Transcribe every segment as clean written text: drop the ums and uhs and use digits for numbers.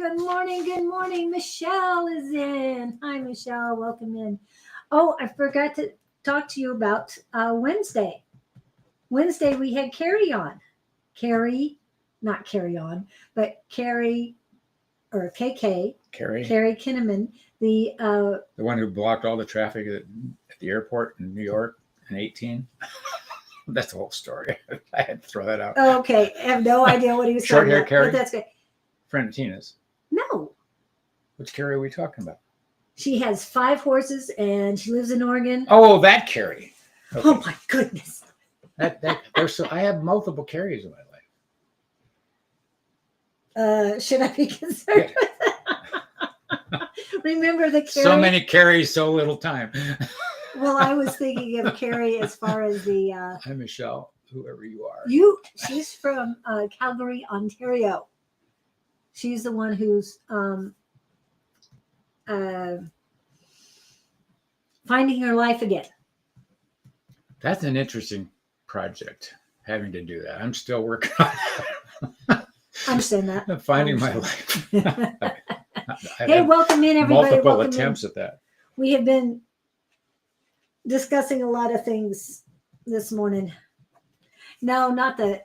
Good morning. Good morning. Michelle is in. Hi, Michelle. Welcome in. Oh, I forgot to talk to you about Wednesday. Wednesday, we had Carrie on. Carrie, not Carrie on, but Carrie or KK. Carrie Kinnaman, the one who blocked all the traffic at the airport in New York in 18. That's the whole story. I had to throw that out. Okay. I have no idea what he was Short talking hair about. Carrie? But that's good. Friend of Tina's. No. Which Carrie are we talking about? She has 5 horses and she lives in Oregon. Oh, that Carrie. Okay. Oh my goodness. I have multiple Carries in my life. Should I be concerned with that? Remember the Carrie? So many Carries, so little time. Well, I was thinking of Carrie as far as the. Hi, Michelle, whoever you are. She's from Calgary, Ontario. She's the one who's finding her life again. That's an interesting project, having to do that. I'm still working on it. I understand that. I'm finding my life. Hey, welcome in, everybody. Multiple attempts at that. We have been discussing a lot of things this morning. No, not the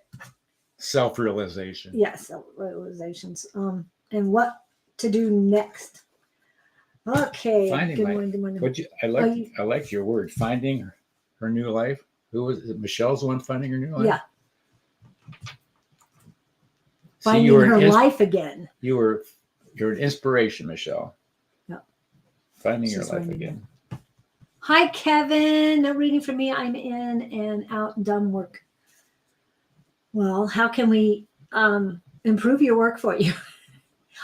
self-realization. Yes, self-realizations. And what to do next. Okay. Good morning. I like your word, finding her new life. Who was it? Michelle's the one finding her new life? Yeah. Finding her life again. You're an inspiration, Michelle. Yeah. Finding your life again. Hi, Kevin. No reading for me. I'm in and out done work. Well, how can we improve your work for you?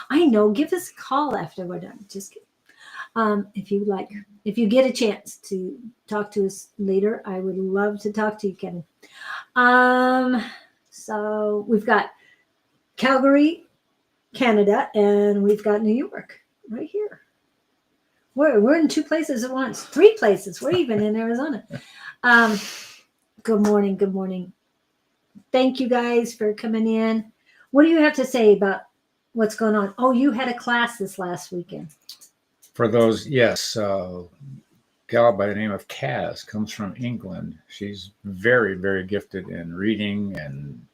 I know. Give us a call after we're done. Just kidding. If you like, if you get a chance to talk to us later, I would love to talk to you, Kevin. So we've got Calgary, Canada, and we've got New York right here. We're in 2 places at once, 3 places. We're even in Arizona. Good morning. Good morning. Thank you guys for coming in. What do you have to say about what's going on? Oh, you had a class this last weekend. For those, yes. Gal by the name of Kaz comes from England. She's very, very gifted in reading and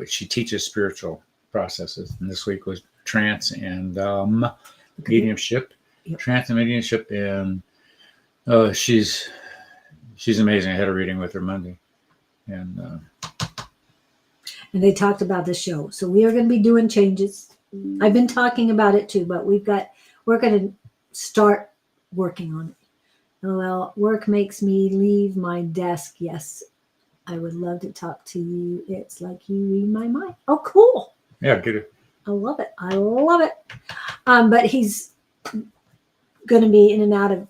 she teaches spiritual processes. And this week was trance and mediumship. Yep. Trance and mediumship. And she's amazing. I had a reading with her Monday. And they talked about the show. So we are going to be doing changes. I've been talking about it too, but we're going to start working on it. Well, work makes me leave my desk. Yes, I would love to talk to you. It's like you read my mind. Oh, cool. Yeah, get it. I love it. I love it. But he's going to be in and out of,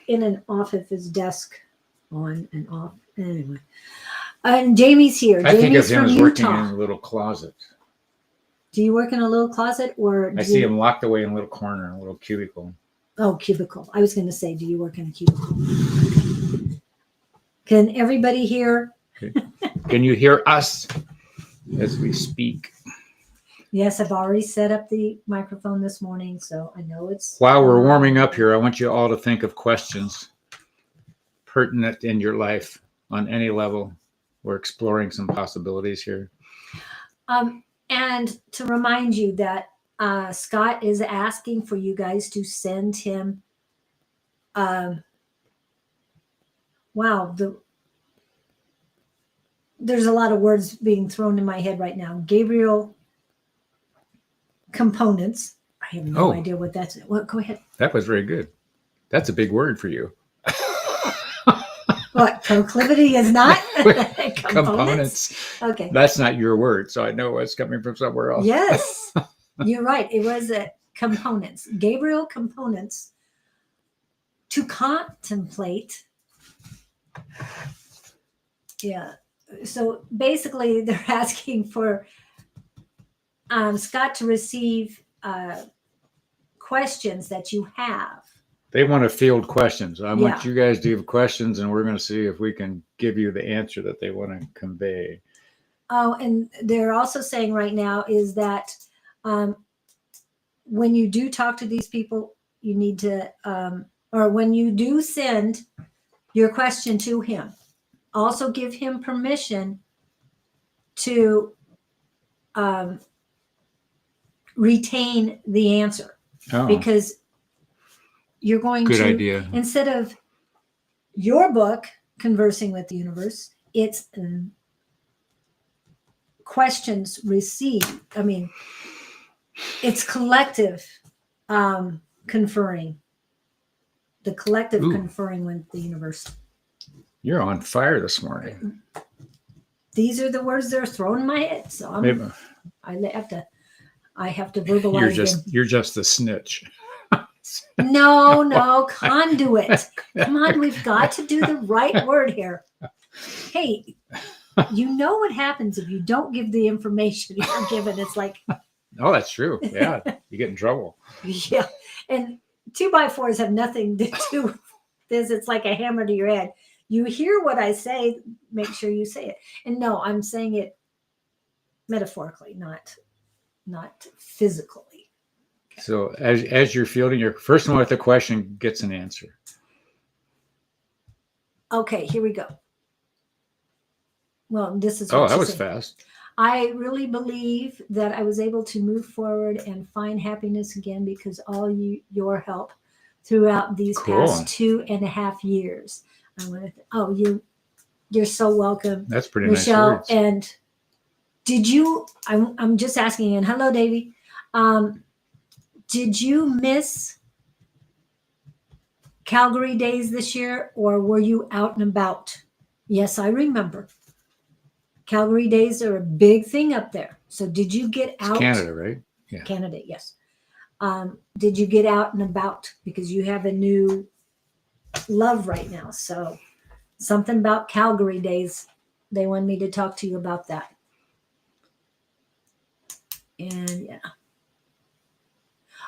in and off of his desk, on and off. Anyway. And Jamie's here. I think of Jamie's him as from working Utah. in a little closet. Do you work in a little closet or? I see him locked away in a little corner, a little cubicle. Oh, cubicle. I was going to say, do you work in a cubicle? Can everybody hear? Can you hear us as we speak? Yes, I've already set up the microphone this morning, so I know it's. While we're warming up here, I want you all to think of questions pertinent in your life on any level. We're exploring some possibilities here. And to remind you that Scott is asking for you guys to send him. Wow, there's a lot of words being thrown in my head right now. Gabriel components. I have no idea what that's. Well, go ahead. That was very good. That's a big word for you. What, proclivity is not? Components. Okay. That's not your word, so I know it's coming from somewhere else. Yes, you're right. It was components. Gabriel components to contemplate. Yeah. So basically, they're asking for Scott to receive questions that you have. They want to field questions. I want you guys to give questions, and we're going to see if we can give you the answer that they want to convey. Oh, and they're also saying right now is that when you do talk to these people, you need to, or when you do send your question to him, also give him permission to retain the answer, Oh, because you're going good to, idea. instead of your book, Conversing with the Universe, it's questions received. I mean, it's collective conferring, the collective Ooh. conferring with the universe. You're on fire this morning. These are the words that are thrown in my head, so Maybe I have to verbalize you're just a snitch. them. No, conduit. Come on, we've got to do the right word here. Hey, you know what happens if you don't give the information you're given? It's like, Oh, that's true. Yeah, you get in trouble. yeah. And 2x4s have nothing to do with this. It's like a hammer to your head. You hear what I say, make sure you say it. And no, I'm saying it metaphorically, not physically. So as you're fielding your first one with a question gets an answer. Okay, here we go. Well, this is Oh, what that she was said. fast. I really believe that I was able to move forward and find happiness again because all your help throughout these Cool. past 2.5 years. I want to. You're so welcome, That's pretty Michelle. nice words. And did you? I'm just asking. And hello, Davey. Did you miss Calgary days this year, or were you out and about? Yes, I remember. Calgary days are a big thing up there. So did you get It's out? Canada, right? Yeah. Canada, yes. Did you get out and about? Because you have a new love right now. So something about Calgary days. They wanted me to talk to you about that. And yeah.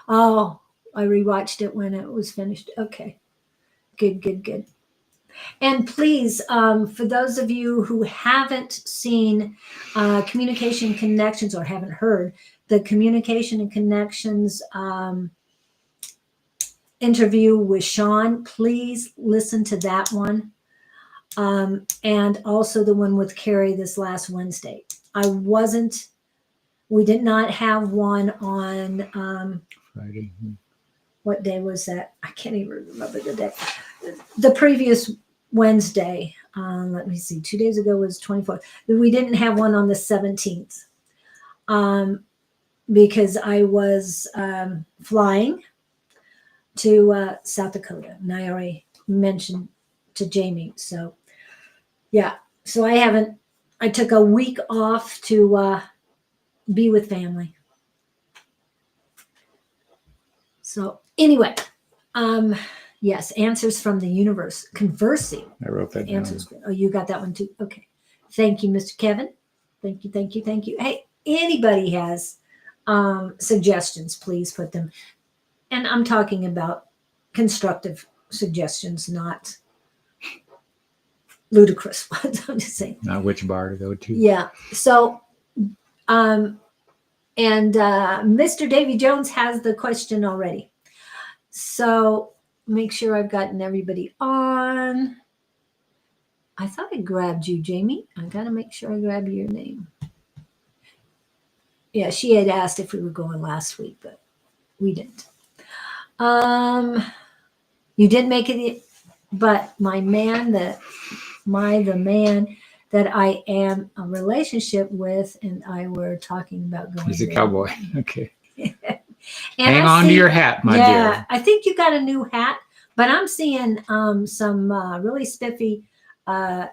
Oh, I rewatched it when it was finished. Okay. Good. And please, for those of you who haven't seen Communication Connections or haven't heard the Communication and Connections interview with Sean, please listen to that one. And also the one with Carrie this last Wednesday. We did not have one on Friday. what day was that? I can't even remember the day. The previous Wednesday, let me see, 2 days ago was 24th. We didn't have one on the 17th because I was flying to South Dakota. And I already mentioned to Jamie. So, yeah. So I took a week off to be with family. So, anyway, yes, answers from the universe, conversing. I wrote that down. Answers. Oh, you got that one too. Okay. Thank you, Mr. Kevin. Thank you. Hey, anybody has suggestions, please put them. And I'm talking about constructive suggestions, not ludicrous ones. I'm just saying. Not which bar to go to. Yeah. So, and Mr. Davy Jones has the question already. So make sure I've gotten everybody on. I thought I grabbed you, Jamie. I got to make sure I grab your name. Yeah, she had asked if we were going last week, but we didn't. You did make it, but my man, the man that I am a relationship with, and I were talking about going. He's a there. cowboy. Okay. And Hang on to your hat, my dear. I think you got a new hat, but I'm seeing some really spiffy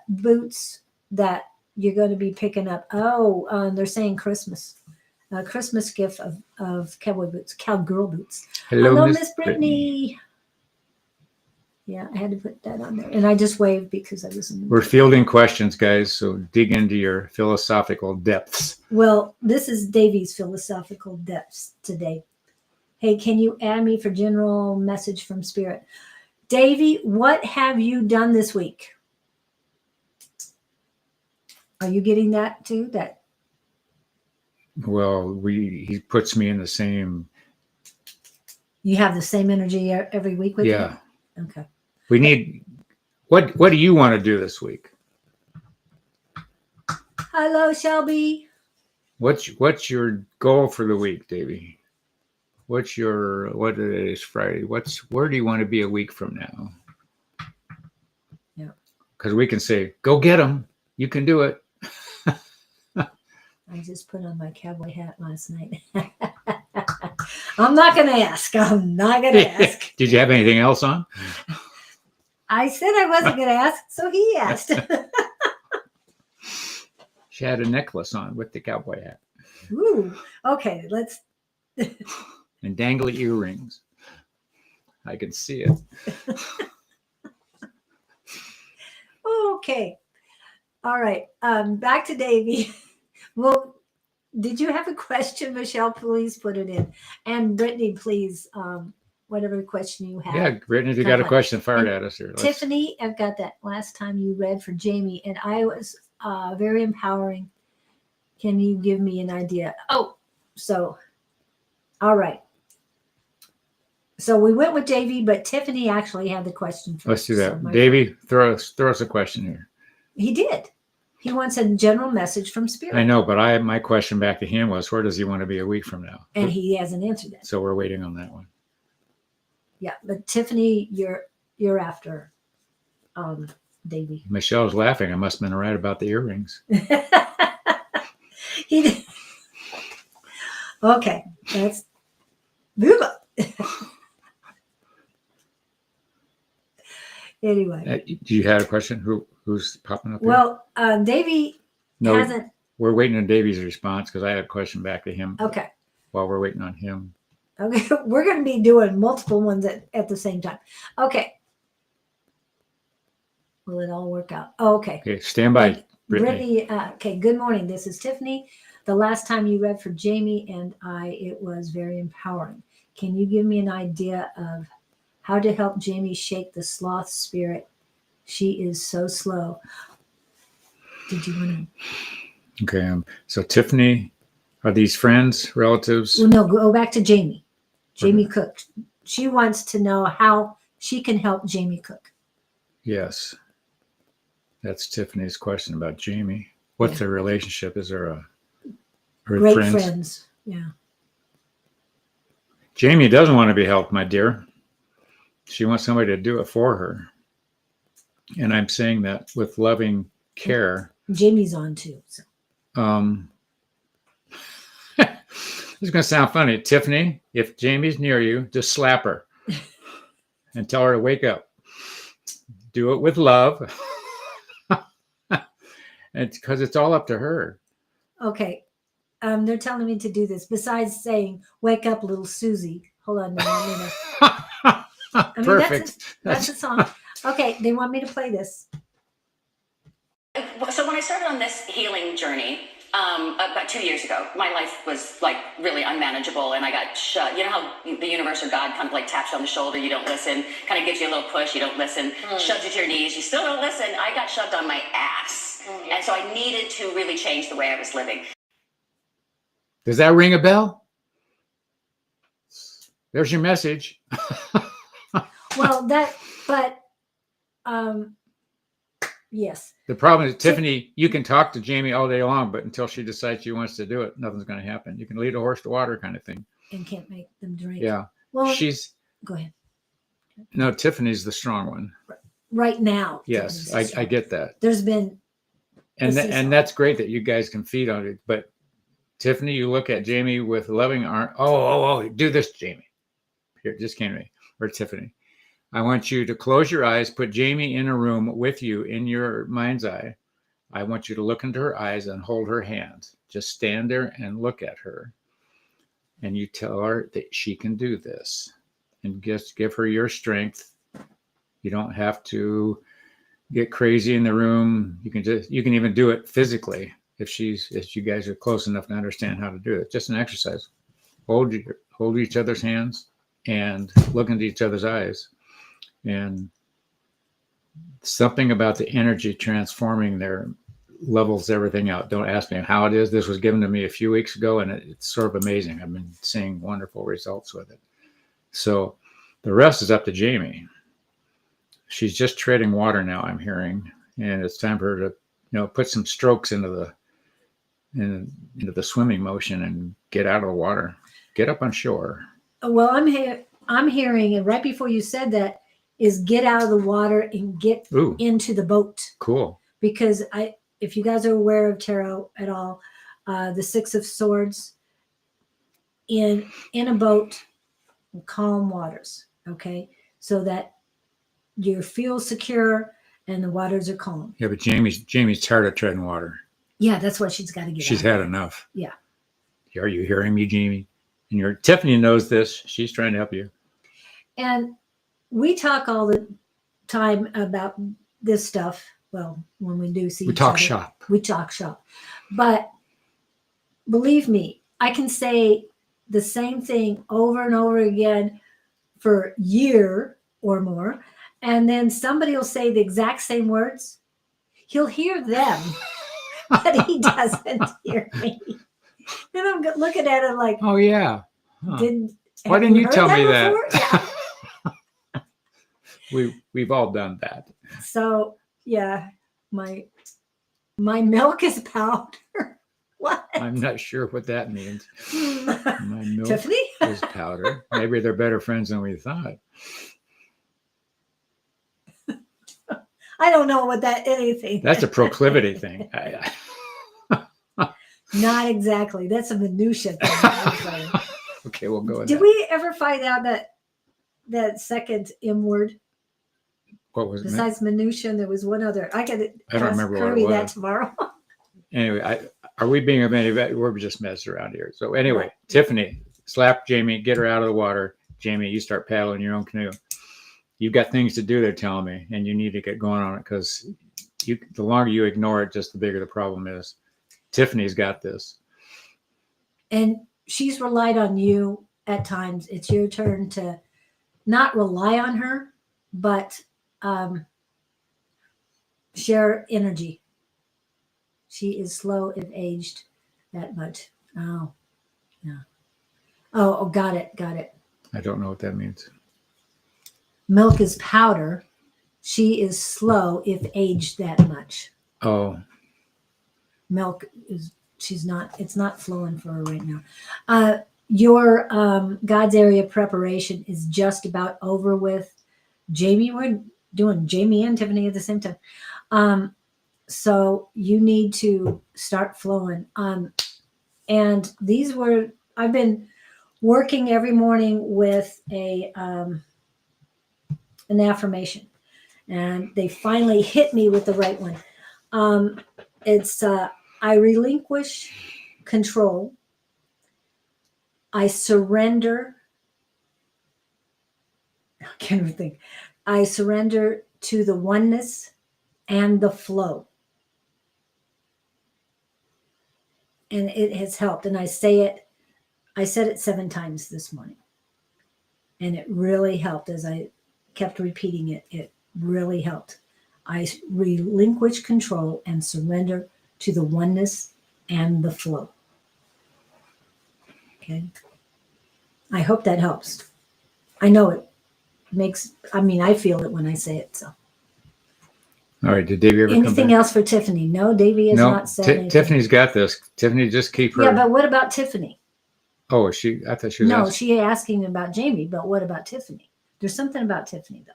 boots that you're going to be picking up. Oh, they're saying Christmas. A Christmas gift of cowboy boots, cowgirl boots. Hello, Miss Brittany. Yeah, I had to put that on there. And I just waved because I was in the We're fielding questions, guys, so dig into your philosophical depths. Well, this is Davy's philosophical depths today. Hey, can you add me for general message from Spirit? Davy, what have you done this week? Are you getting that too? That Well, he puts me in the same You have the same energy every week with Yeah. you? Okay. We need, what do you want to do this week? Hello, Shelby. What's your goal for the week, Davey? What is Friday? Where do you want to be a week from now? Yeah. Because we can say, go get them. You can do it. I just put on my cowboy hat last night. I'm not going to ask. I'm not going to ask. Did you have anything else on? I said I wasn't going to ask, so he asked. She had a necklace on with the cowboy hat. Ooh, okay, let's. And dangly earrings. I can see it. Okay. All right. Back to Davey. Well, did you have a question, Michelle? Please put it in. And Brittany, please, whatever question you have. Yeah, Brittany, if you got a question, fire it at us here. Tiffany, I've got that last time you read for Jamie, and I was very empowering. Can you give me an idea? Oh, so, all right. So we went with Davey, but Tiffany actually had the question first. Let's do that. So Davey, throw us a question here. He did. He wants a general message from Spirit. I know, but my question back to him was, where does he want to be a week from now? And he hasn't answered that. So we're waiting on that one. Yeah, but Tiffany, you're after Davey. Michelle's laughing. I must have been right about the earrings. He did. Okay, that's Booba. Anyway. Do you have a question? Who's popping up here? Well, Davey hasn't. We're waiting on Davey's response because I had a question back to him. Okay. While we're waiting on him. Okay, we're going to be doing multiple ones at the same time. Okay. Will it all work out? Oh, okay. Okay, stand by, Brittany. Okay, good morning. This is Tiffany. The last time you read for Jamie and it was very empowering. Can you give me an idea of how to help Jamie shake the sloth spirit? She is so slow. Did you want to? Okay, so Tiffany, are these friends, relatives? Well, no, go back to Jamie. Jamie Cook. She wants to know how she can help Jamie Cook. Yes. That's Tiffany's question about Jamie. What's their relationship? Is there a great friends? Yeah. Jamie doesn't want to be helped, my dear. She wants somebody to do it for her. And I'm saying that with loving care. Jamie's on too. So. This is going to sound funny. Tiffany, if Jamie's near you, just slap her and tell her to wake up. Do it with love. And because it's all up to her. Okay. They're telling me to do this. Besides saying, wake up, little Susie. Hold on. Perfect. That's a song. Okay. They want me to play this. So when I started on this healing journey, about 2 years ago, my life was like really unmanageable and I got shut. You know how the universe or God kind of like taps you on the shoulder, you don't listen, kind of gives you a little push, you don't listen, shoves you to your knees, you still don't listen. I got shoved on my ass. And so I needed to really change the way I was living. Does that ring a bell? There's your message. Well, yes. The problem is, Tiffany, you can talk to Jamie all day long, but until she decides she wants to do it, nothing's going to happen. You can lead a horse to water kind of thing. And can't make them drink. Yeah. Well, go ahead. No, Tiffany's the strong one. Right now. Yes, I get that. There's been. And that's great that you guys can feed on it. But Tiffany, you look at Jamie with loving arm. Oh, do this, Jamie. Here, just came to me. Or Tiffany. I want you to close your eyes, put Jamie in a room with you in your mind's eye. I want you to look into her eyes and hold her hand. Just stand there and look at her. And you tell her that she can do this. And just give her your strength. You don't have to get crazy in the room. You can even do it physically if you guys are close enough to understand how to do it. Just an exercise. Hold each other's hands and look into each other's eyes. And something about the energy transforming there levels everything out. Don't ask me how it is. This was given to me a few weeks ago, and it's sort of amazing. I've been seeing wonderful results with it. So the rest is up to Jamie. She's just treading water now, I'm hearing, and it's time for her to, put some strokes into the swimming motion and get out of the water, get up on shore. Well, I'm hearing, and right before you said that, is get out of the water and get Ooh, into the boat. cool. Because if you guys are aware of tarot at all, the Six of Swords in a boat, calm waters, okay, so that you feel secure and the waters are calm. Yeah, but Jamie's tired of treading water. Yeah, that's what she's got to get. She's had enough. Yeah. Are you hearing me, Jamie? And Tiffany knows this. She's trying to help you. And we talk all the time about this stuff. Well, when we do see We each talk other, shop. we talk shop. But believe me, I can say the same thing over and over again for a year or more. And then somebody will say the exact same words. He'll hear them, but he doesn't hear me. And I'm looking at it like, Oh yeah. Huh. Why have didn't you heard tell me before? that? We've all done that. So yeah, my milk is powder. What? I'm not sure what that means. My milk Tiffany? is powder. Maybe they're better friends than we thought. I don't know what that anything. That's a proclivity thing. Not exactly. That's a minutia thing. Okay, we'll go with Did that. we ever find out that second M word What was it? besides minutia? There was one other. I don't remember what it Kirby that was. tomorrow. Anyway, are we being of any? We're just messing around here. So anyway, Right. Tiffany, slap Jamie, get her out of the water. Jamie, you start paddling your own canoe. You've got things to do, they're telling me, and you need to get going on it because the longer you ignore it, just the bigger the problem is. Tiffany's got this. And she's relied on you at times. It's your turn to not rely on her, but share energy. She is slow if aged that much. Oh, yeah. Oh, got it. I don't know what that means. Milk is powder. She is slow if aged that much. Oh, Milk is, it's not flowing for her right now. Your God's area preparation is just about over with. Jamie, we're doing Jamie and Tiffany at the same time. So you need to start flowing. And I've been working every morning with an affirmation, and they finally hit me with the right one. It's I relinquish control. I surrender. I can't even think. I surrender to the oneness and the flow. And it has helped. And I said it 7 times this morning. And it really helped as I kept repeating it. It really helped. I relinquish control and surrender to the oneness and the flow. Okay. I hope that helps. I know it makes, I feel it when I say it. So. all right. Did Davey ever Anything come back? else for Tiffany? No, Davey has No, not said anything. Tiffany's got this. Tiffany, just keep her. Yeah, but what about Tiffany? Oh, I thought she was No, asking. she asking about Jamie, but what about Tiffany? There's something about Tiffany though.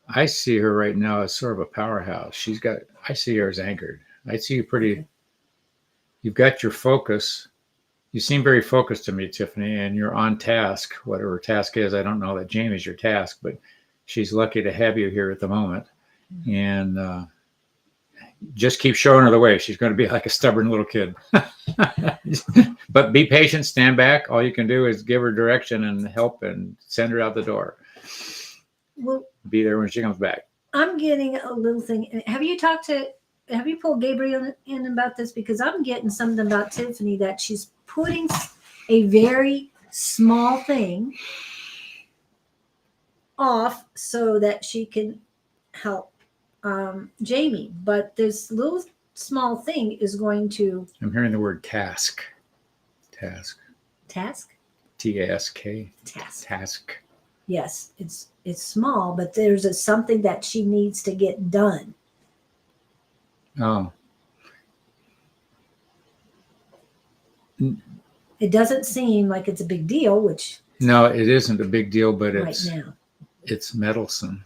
I see her right now as sort of a powerhouse. I see her as anchored. I see you pretty, Okay. You've got your focus. You seem very focused to me, Tiffany, and you're on task, whatever task is. I don't know that Jamie's your task, but she's lucky to have you here at the moment. And just keep showing her the way. She's going to be like a stubborn little kid. But be patient, stand back. All you can do is give her direction and help and send her out the door. Well, Be there when she comes back. I'm getting a little thing. Have you pulled Gabriel in about this? Because I'm getting something about Tiffany that she's putting a very small thing off so that she can help Jamie. But this little small thing is going to I'm hearing the word task. task. T-A-S-K. Task. Task. Yes, it's small, but there's something that she needs to get done. Oh. It doesn't seem like it's a big deal, which No, it isn't a big deal, but right it's now. it's meddlesome.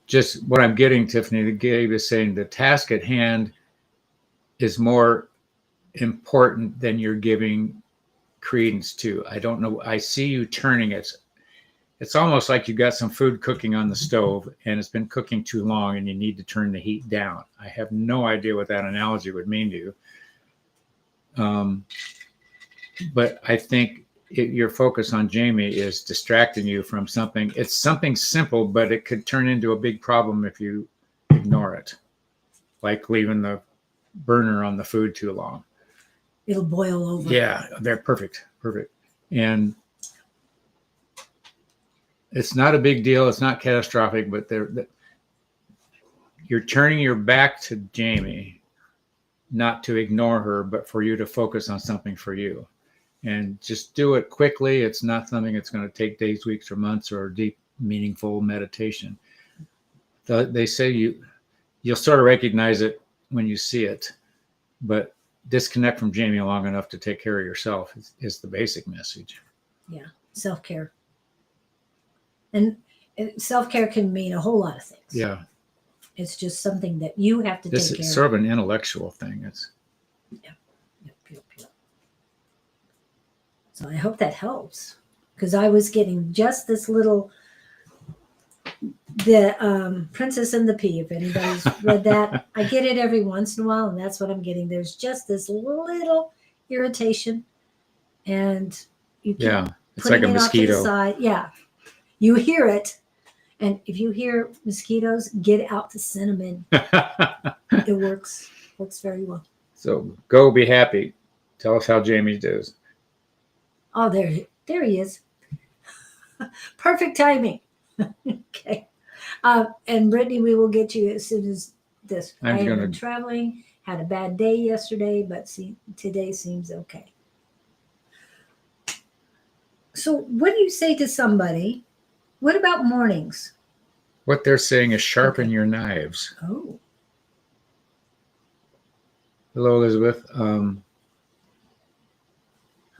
Just what I'm getting, Tiffany, the Gabe is saying the task at hand is more important than you're giving credence to. I don't know. I see you turning it. It's almost like you got some food cooking on the stove and it's been cooking too long and you need to turn the heat down. I have no idea what that analogy would mean to you. But I think your focus on Jamie is distracting you from something. It's something simple, but it could turn into a big problem if you ignore it, like leaving the burner on the food too long. It'll boil over. Yeah, they're perfect. And it's not a big deal. It's not catastrophic, but you're turning your back to Jamie, not to ignore her, but for you to focus on something for you. And just do it quickly. It's not something that's going to take days, weeks, or months, or deep, meaningful meditation. They say you'll sort of recognize it when you see it, but disconnect from Jamie long enough to take care of yourself is the basic message. Yeah, self-care. And self-care can mean a whole lot of things. Yeah. It's just something that you have to take care of. This is sort of an intellectual thing. It's Yep. So I hope that helps, because I was getting just this little, the Princess and the Pea. If anybody's read that, I get it every once in a while, and that's what I'm getting. There's just this little irritation, and you keep it's like a putting it off to the mosquito. side. Yeah, you hear it, and if you hear mosquitoes, get out the cinnamon. It works very well. So go be happy. Tell us how Jamie does. Oh, there he is. Perfect timing. Okay. And Brittany, we will get you as soon as this. I have been traveling, had a bad day yesterday, but today seems okay. So what do you say to somebody? What about mornings? What they're saying is sharpen your knives. Oh. Hello, Elizabeth.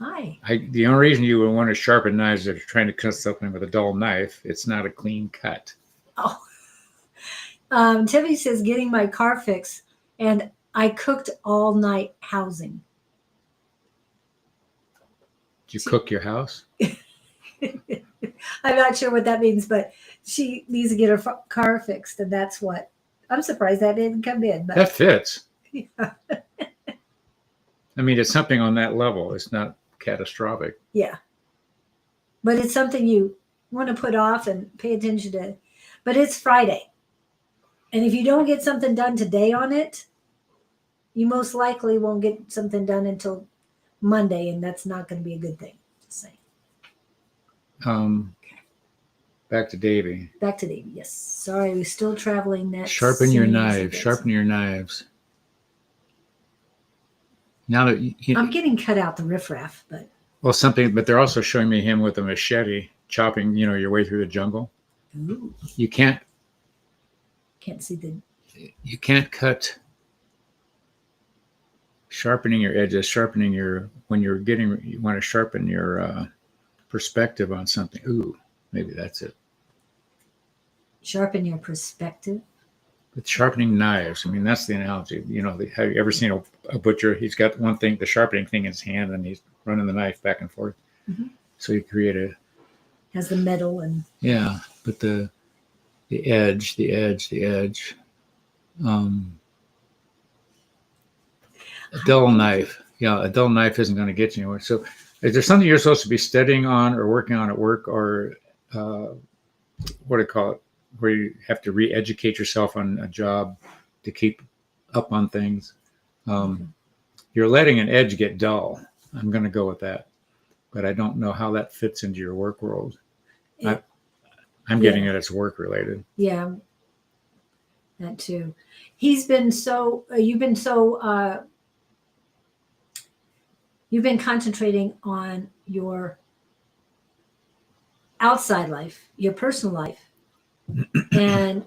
Hi. The only reason you would want to sharpen knives is if you're trying to cut something with a dull knife. It's not a clean cut. Oh. Tiffany says, getting my car fixed, and I cooked all night housing. Did you cook your house? I'm not sure what that means, but she needs to get her car fixed, and that's what. I'm surprised that didn't come in. But that fits. Yeah. I mean, it's something on that level. It's not catastrophic. Yeah. But it's something you want to put off and pay attention to. But it's Friday. And if you don't get something done today on it, you most likely won't get something done until Monday, and that's not going to be a good thing. Just saying. Back to Davy. Back to Davy, yes. Sorry, we're still traveling. Sharpen your knives. Sharpen your knives. Now that I'm getting cut out the riffraff, but but they're also showing me him with a machete chopping, your way through the jungle. Ooh. You can't see you can't cut sharpening your edges, you want to sharpen your perspective on something. Ooh, maybe that's it. Sharpen your perspective. But sharpening knives, I mean, that's the analogy. Have you ever seen a butcher? He's got one thing, the sharpening thing in his hand, and he's running the knife back and forth. Mm-hmm. So you create has the metal and but the edge. A dull knife. Yeah, a dull knife isn't going to get you anywhere. So is there something you're supposed to be studying on or working on at work, or what do you call it, where you have to re-educate yourself on a job to keep up on things? You're letting an edge get dull. I'm going to go with that. But I don't know how that fits into your work world. I'm getting it as work related. Yeah, that too. You've been so You've been concentrating on your outside life, your personal life, and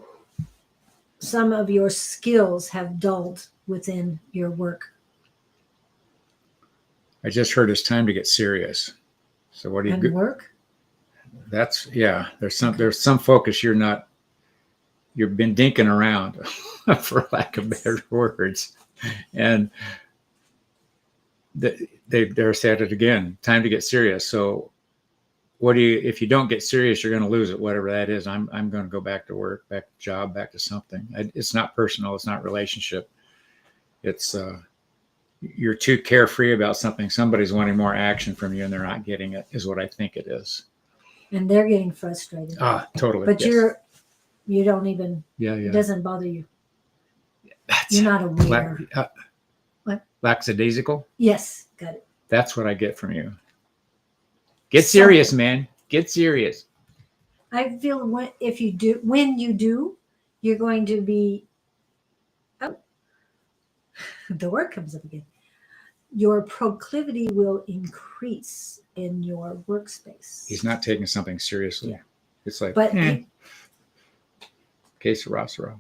some of your skills have dulled within your work. I just heard it's time to get serious. So what do you? And work? That's yeah. There's some focus you've been dinking around, for lack of better words, and they're said it again. Time to get serious. So what do you? If you don't get serious, you're going to lose it. Whatever that is, I'm going to go back to work, back to job, back to something. It's not personal. It's not relationship. It's you're too carefree about something. Somebody's wanting more action from you, and they're not getting it. Is what I think it is. And they're getting frustrated. Totally. But yes. you don't even, Yeah. it doesn't bother you. That's You're not aware. What? Lackadaisical. Yes, got it. That's what I get from you. Get serious, man. Get serious. I feel when you do, you're going to be, oh, the word comes up again. Your proclivity will increase in your workspace. He's not taking something seriously. Yeah. It's like, But que sera.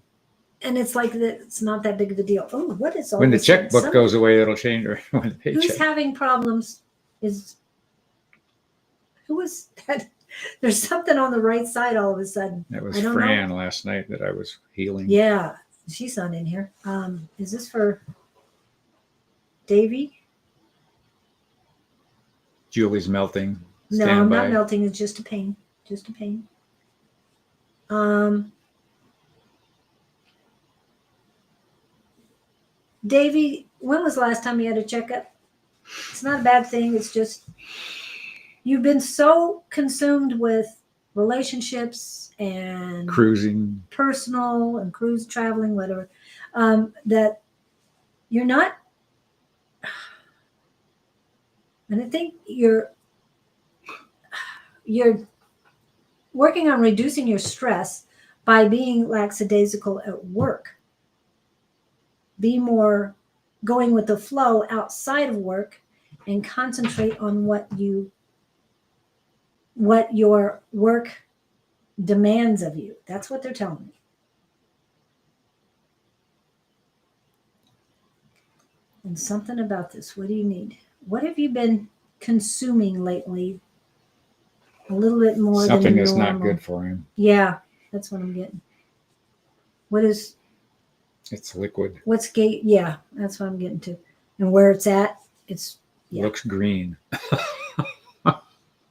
and it's like that. It's not that big of a deal. Oh, what is all When the this? checkbook goes away, it'll change. Or when the Who's paycheck. having problems? Who was that? There's something on the right side all of a sudden. That was I don't Fran last night that I was healing. Yeah, she's not in here. Is this for Davy? Julie's melting. No, Stand I'm by. not melting. It's just a pain. Just a pain. Davy, when was the last time you had a checkup? It's not a bad thing. It's just you've been so consumed with relationships and Cruising. personal and cruise traveling, whatever, that you're not. And I think you're working on reducing your stress by being lackadaisical at work. Be more going with the flow outside of work and concentrate on what your work demands of you. That's what they're telling me. And something about this. What do you need? What have you been consuming lately? A little bit more Something than that's normal. not good for him. Yeah, that's what I'm getting. What is? It's liquid. What's gate? Yeah, that's what I'm getting to. And where it's at, it's yeah. Looks green.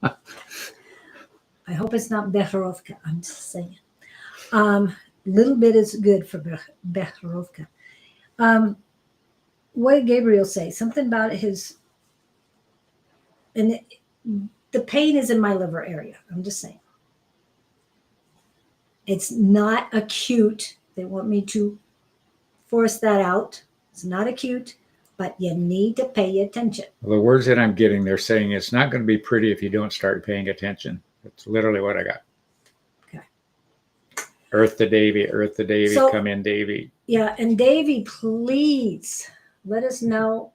I hope it's not Becherovka. I'm just saying. Little bit is good for Becherovka. What did Gabriel say? Something about his. And the pain is in my liver area. I'm just saying. It's not acute. They want me to force that out. It's not acute, but you need to pay attention. Well, the words that I'm getting, they're saying it's not going to be pretty if you don't start paying attention. That's literally what I got. Okay. Earth to Davy, So- come in, Davy. Yeah, and Davy, please let us know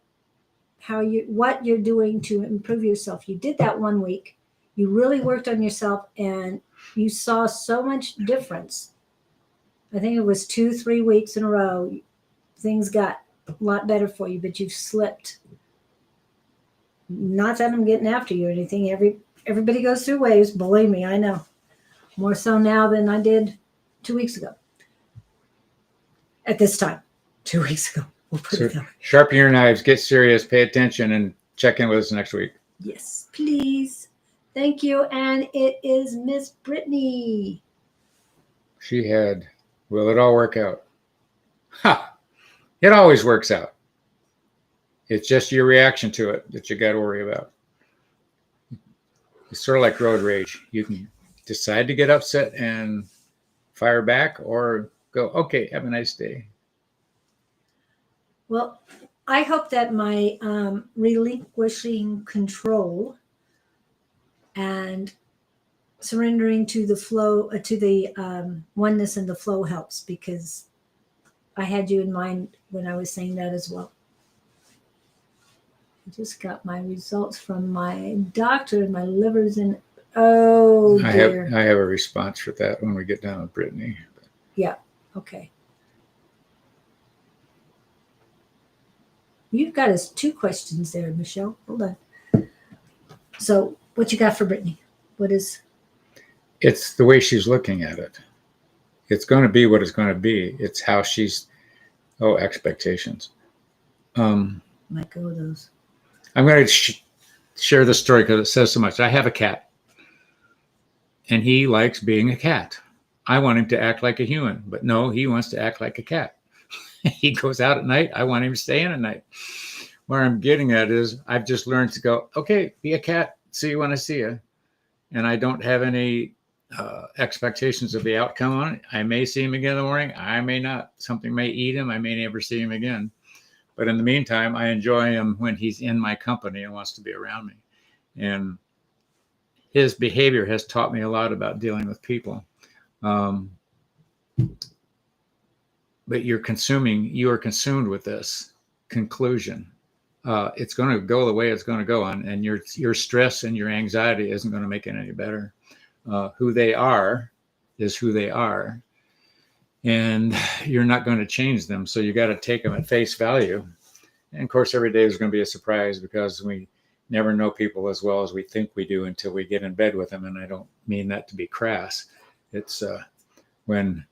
what you're doing to improve yourself. You did that 1 week. You really worked on yourself and you saw so much difference. I think it was 2-3 weeks in a row. Things got a lot better for you, but you've slipped. Not that I'm getting after you or anything. Everybody goes through waves. Believe me, I know. More so now than I did 2 weeks ago. At this time, 2 weeks ago. We'll put it that way. Sharpen your knives, get serious, pay attention, and check in with us next week. Yes, please. Thank you. And it is Miss Brittany. Will it all work out? Ha! It always works out. It's just your reaction to it that you got to worry about. It's sort of like road rage. You can decide to get upset and fire back or go, okay, have a nice day. Well, I hope that my relinquishing control and surrendering to the flow, to the oneness and the flow helps, because I had you in mind when I was saying that as well. I just got my results from my doctor, and my liver's in. Oh dear. I have a response for that when we get down with Brittany. Yeah. Okay. You've got us 2 questions there, Michelle. Hold on. So, what you got for Brittany? What is? It's the way she's looking at it. It's going to be what it's going to be. It's how she's. Oh, expectations. Let go of those. I'm going to share this story because it says so much. I have a cat, and he likes being a cat. I want him to act like a human, but no, he wants to act like a cat. He goes out at night. I want him to stay in at night. Where I'm getting at is I've just learned to go, okay, be a cat. See you when I see you. And I don't have any expectations of the outcome on it. I may see him again in the morning. I may not. Something may eat him. I may never see him again. But in the meantime, I enjoy him when he's in my company and wants to be around me. And his behavior has taught me a lot about dealing with people. But you are consumed with this conclusion. It's going to go the way it's going to go on, and your stress and your anxiety isn't going to make it any better. Who they are is who they are, and you're not going to change them. So you got to take them at face value. And of course, every day is going to be a surprise because we never know people as well as we think we do until we get in bed with them. And I don't mean that to be crass. It's when,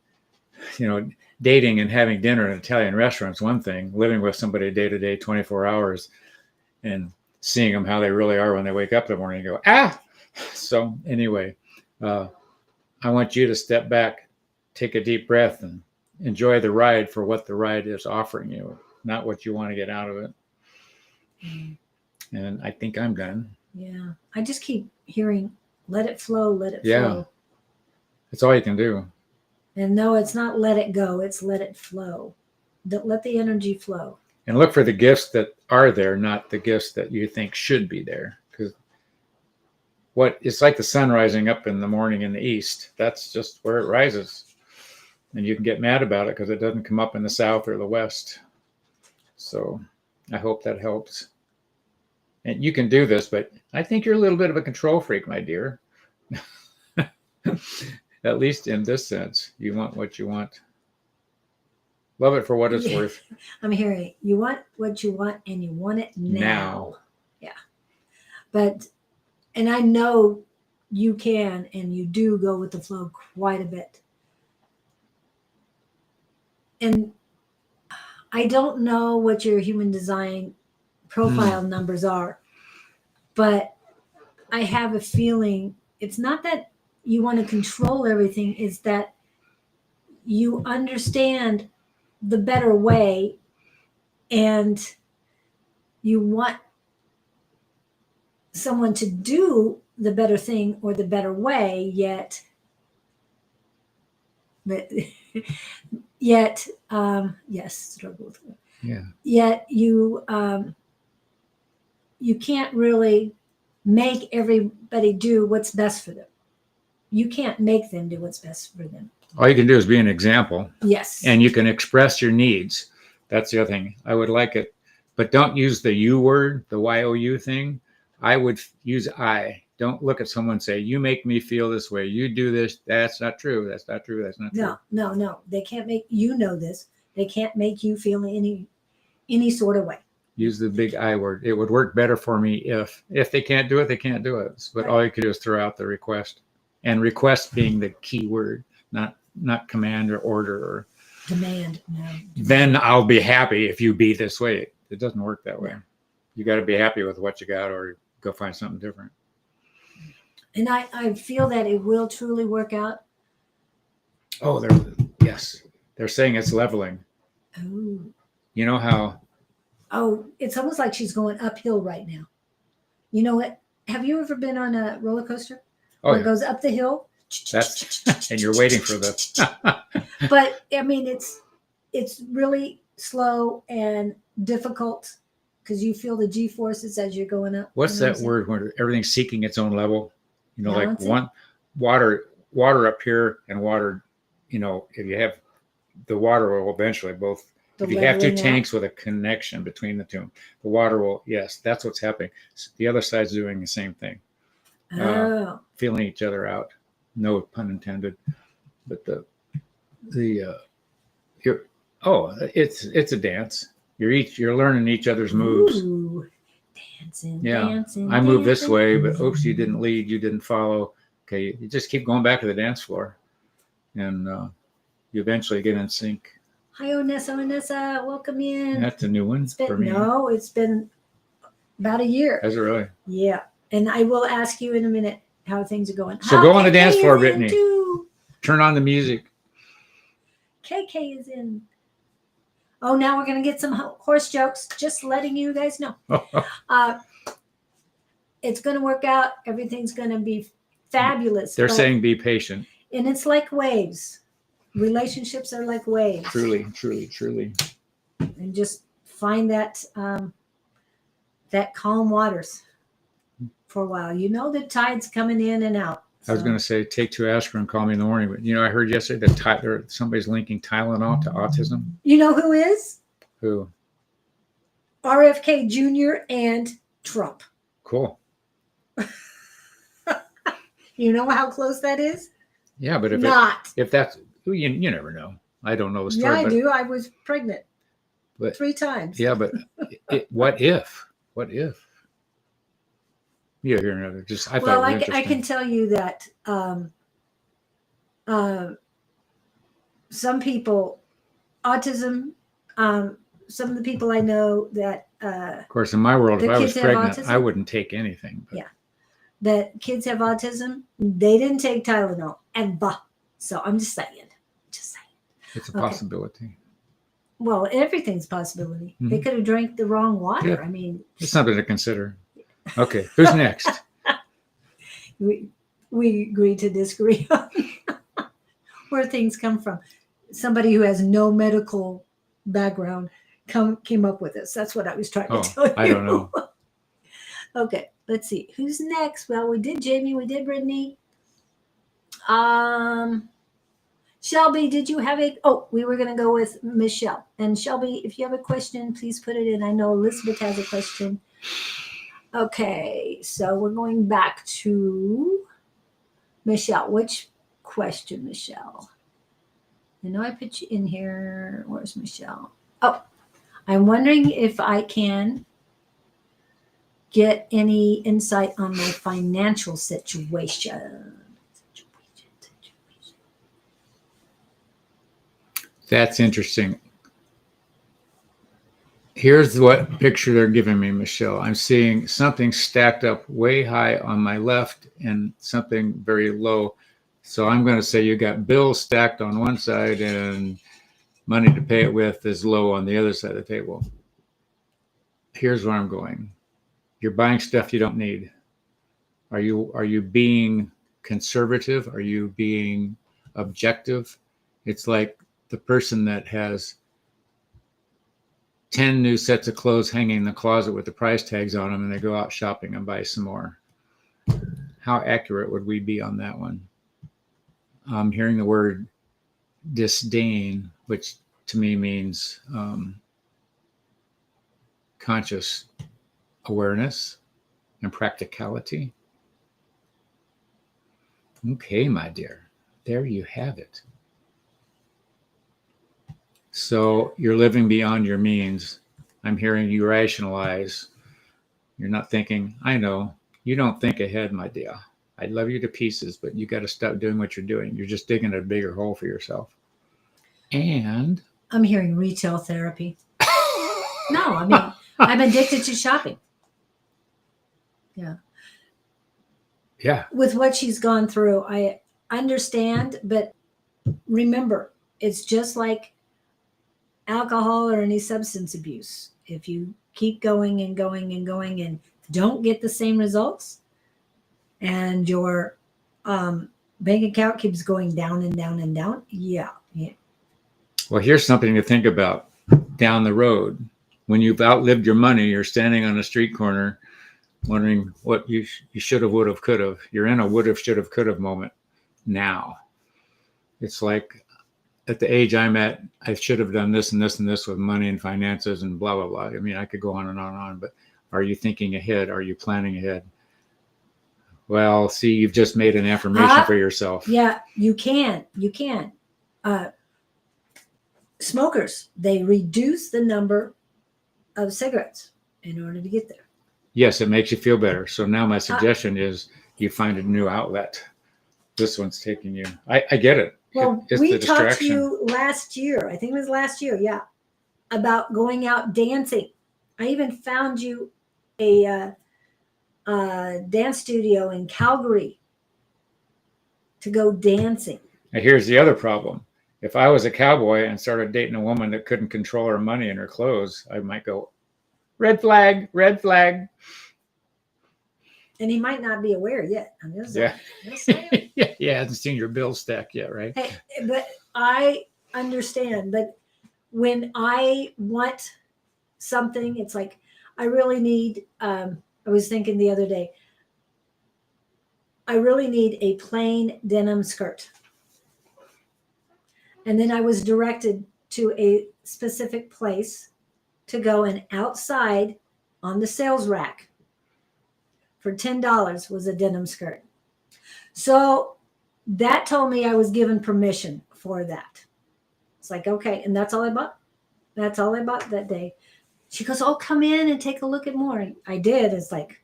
dating and having dinner in an Italian restaurant is one thing. Living with somebody day to day, 24 hours, and seeing them how they really are when they wake up in the morning and go, ah! So anyway, I want you to step back, take a deep breath, and enjoy the ride for what the ride is offering you, not what you want to get out of it. And I think I'm done. Yeah. I just keep hearing, let it flow, let it Yeah. flow. That's all you can do. And no, it's not let it go. It's let it flow. Let the energy flow. And look for the gifts that are there, not the gifts that you think should be there. Because it's like the sun rising up in the morning in the east. That's just where it rises. And you can get mad about it because it doesn't come up in the south or the west. So I hope that helps. And you can do this, but I think you're a little bit of a control freak, my dear. At least in this sense, you want what you want. Love it for what it's worth. I'm hearing you want what you want and you want it now. Yeah. And I know you can and you do go with the flow quite a bit. And I don't know what your human design profile numbers are, but I have a feeling it's not that you want to control everything, is that you understand the better way and you want someone to do the better thing or the better way, yet yes, struggle with it. Yeah. Yet you can't really make everybody do what's best for them. You can't make them do what's best for them. All you can do is be an example. Yes. And you can express your needs. That's the other thing. I would like it, but don't use the you word, the YOU thing. I would use I. Don't look at someone and say, you make me feel this way. You do this. That's not true. That's not true. That's not true. No. They can't make you know this. They can't make you feel any sort of way. Use the big I word. It would work better for me if they can't do it, they can't do it. But all you can do is throw out the request. And request being the key word, not command or order or demand. No. Then I'll be happy if you be this way. It doesn't work that way. You got to be happy with what you got or go find something different. And I feel that it will truly work out. Oh, they're saying it's leveling. Oh. You know how? Oh, it's almost like she's going uphill right now. You know what? Have you ever been on a roller coaster? It goes up the hill. And you're waiting for the. But I mean, it's really slow and difficult because you feel the G forces as you're going up. What's that word where everything's seeking its own level? Balance like one water up here and water. If you have the water will eventually both The If you have two leveling out. tanks with a connection between the two, the water will, yes, that's what's happening. The other side's doing the same thing, Oh, feeling each other out. No pun intended. But it's a dance. You're learning each other's moves. ooh, dancing, Yeah. dancing. I move this dancing. way, but oops, you didn't lead, you didn't follow. Okay, you just keep going back to the dance floor, and you eventually get in sync. Hi, Onessa, welcome in. That's a new one for me. No, it's been about a year. Has it really? Yeah, and I will ask you in a minute how things are going. So go on the KK dance floor, is in Brittany. too. Turn on the music. KK is in. Oh, now we're gonna get some horse jokes. Just letting you guys know. It's gonna work out. Everything's gonna be fabulous. They're but- saying be patient. and it's like waves. Relationships are like waves. Truly, truly, truly. And just find that that calm waters for a while. You know the tide's coming in and out. I was So- going to say take 2 aspirin, call me in the morning. But I heard yesterday that somebody's linking Tylenol to autism. You know who is? Who? RFK Jr. and Trump. Cool. You know how close that is? Yeah, but Not. if that's you never know. I don't know the Yeah, story. I but, do. I was pregnant But- 3 times. Yeah, but what if? What if? Yeah, here another. Just I thought Well, it was I interesting. can tell you that some people, autism, some of the people I know that Of course, in my world, The if I was kids have pregnant, autism? I wouldn't take anything. But Yeah. that kids have autism, they didn't take Tylenol. And so I'm just saying. it's a Okay. possibility. Well, everything's a possibility. They Mhm. could have drank the wrong water. Yeah. I mean, It's something to consider. Okay, who's next? we agree to disagree on where things come from. Somebody who has no medical background came up with this. That's what I was trying to tell you. I don't know. Okay, let's see. Who's next? Well, we did Jamie, we did Brittany. Shelby, did you have a we were gonna go with Michelle. And Shelby, if you have a question, please put it in. I know Elizabeth has a question. Okay, so we're going back to Michelle. Which question, Michelle? I know I put you in here. Where's Michelle? Oh, I'm wondering if I can get any insight on my financial situation. That's interesting. Here's what picture they're giving me, Michelle. I'm seeing something stacked up way high on my left and something very low. So I'm going to say you got bills stacked on one side and money to pay it with is low on the other side of the table. Here's where I'm going. You're buying stuff you don't need. Are you being conservative? Are you being objective? It's like the person that has 10 new sets of clothes hanging in the closet with the price tags on them, and they go out shopping and buy some more. How accurate would we be on that one? I'm hearing the word disdain, which to me means conscious awareness and practicality. Okay, my dear, there you have it. So you're living beyond your means. I'm hearing you rationalize. You're not thinking, I know, you don't think ahead, my dear. I love you to pieces, but you got to stop doing what you're doing. You're just digging a bigger hole for yourself. And I'm hearing retail therapy. No, I mean, I'm addicted to shopping. Yeah. yeah, With what she's gone through, I understand, but remember, it's just like alcohol or any substance abuse. If you keep going and going and going and don't get the same results, and your bank account keeps going down and down and down, yeah. well, here's something to think about down the road. When you've outlived your money, you're standing on a street corner wondering what you should have, would have, could have. You're in a would have, should have, could have moment now. It's like at the age I'm at, I should have done this and this and this with money and finances and blah, blah, blah. I mean, I could go on and on and on, but are you thinking ahead? Are you planning ahead? Well, see, you've just made an affirmation for yourself. Yeah, you can. You can. Smokers, they reduce the number of cigarettes in order to get there. Yes, it makes you feel better. So now my suggestion is you find a new outlet. This one's taking you. I get it. Well, It's we the talked to distraction. you last year. I think it was last year. Yeah, about going out dancing. I even found you a dance studio in Calgary to go dancing. Now, here's the other problem. If I was a cowboy and started dating a woman that couldn't control her money and her clothes, I might go, red flag, red flag. And he might not be aware yet. I'm just Yeah. saying. Yeah, hasn't seen your bill stack yet, right? Hey, but I understand. But when I want something, it's like I really need. I was thinking the other day. I really need a plain denim skirt. And then I was directed to a specific place to go, and outside on the sales rack for $10 was a denim skirt. So that told me I was given permission for that. It's like, okay. And that's all I bought. That's all I bought that day. She goes, oh, come in and take a look at more. I did. It's like,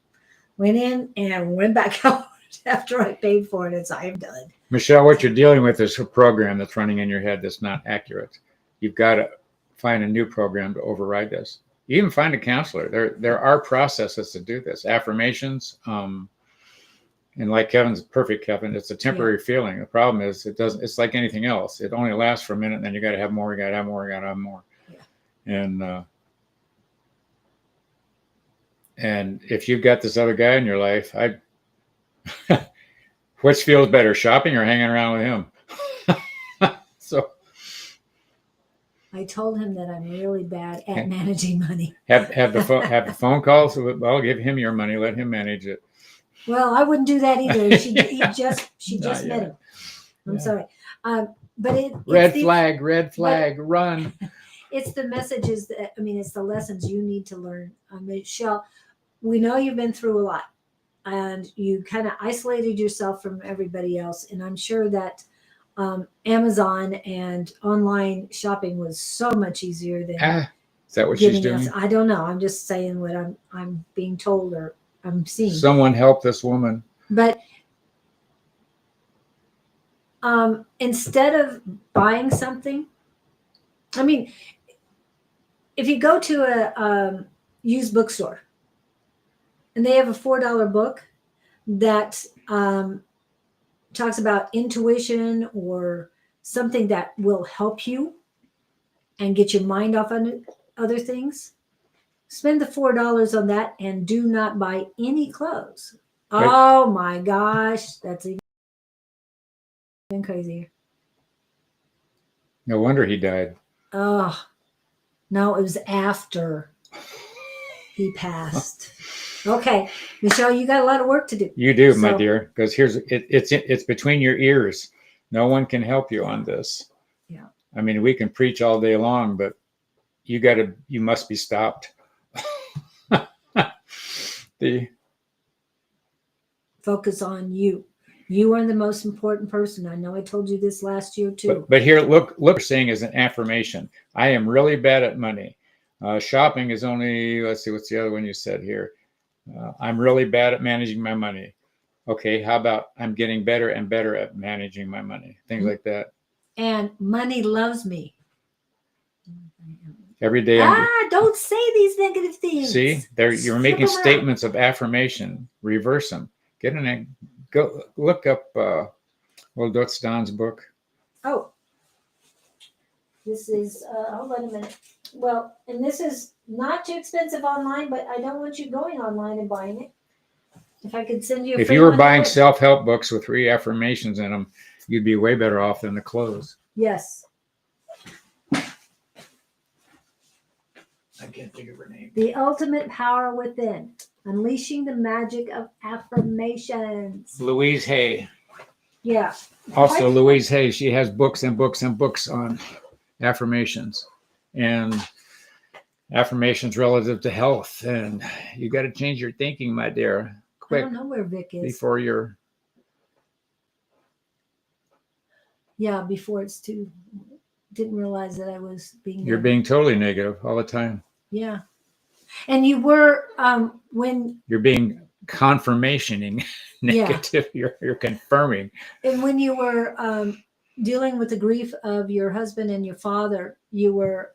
went in and went back out after I paid for it. It's, I'm done. Michelle, what you're dealing with is a program that's running in your head that's not accurate. You've got to find a new program to override this. You even find a counselor. There are processes to do this. Affirmations, and like Kevin's perfect, Kevin, it's a temporary feeling. The problem is it doesn't. It's like anything else. It only lasts for a minute, and then you got to have more. You got to have more. You got to have more. Yeah. And if you've got this other guy in your life, which feels better, shopping or hanging around with him? So I told him that I'm really bad at managing money. have the phone calls. Well, give him your money. Let him manage it. Well, I wouldn't do that either. She just met him. I'm sorry. But red flag, run. It's the messages that, I mean, it's the lessons you need to learn. Michelle, we know you've been through a lot and you kind of isolated yourself from everybody else. And I'm sure that Amazon and online shopping was so much easier than is that what she's doing? I don't know. I'm just saying what I'm being told or I'm seeing. Someone help this woman. But instead of buying something, I mean, if you go to a used bookstore and they have a $4 book that talks about intuition or something that will help you and get your mind off on other things, spend the $4 on that and do not buy any clothes. Right. Oh my gosh, that's even crazier. No wonder he died. Oh, no, it was after he passed. Okay, Michelle, you got a lot of work to do. You do, my dear, because it's between your ears. No one can help you on this. Yeah. I mean, we can preach all day long, but you must be stopped. Focus on you. You are the most important person. I know I told you this last year too. But here, look, what we're saying is an affirmation. I am really bad at money. Shopping is only, let's see, what's the other one you said here? I'm really bad at managing my money. Okay, how about I'm getting better and better at managing my money? Things like that. And money loves me. Every day. Don't say these negative things. See, you're making statements of affirmation. Reverse them. Get in a go look up. Well, what's Don's book? Oh, this is. Hold on a minute. Well, and this is not too expensive online, but I don't want you going online and buying it. If I could send you. If you were buying self-help books with 3 affirmations in them, you'd be way better off than the clothes. Yes. I can't think of her name. The Ultimate Power Within. Unleashing the Magic of Affirmations. Louise Hay. Yeah. Also, Louise Hay, she has books and books and books on affirmations and affirmations relative to health. And you got to change your thinking, my dear, I quick don't know where Vic is. before you're. Yeah, before it's too. Didn't realize that I was being. You're being totally negative all the time. Yeah, and you were when. You're being confirmationing negative. Yeah. You're confirming. And when you were dealing with the grief of your husband and your father, you were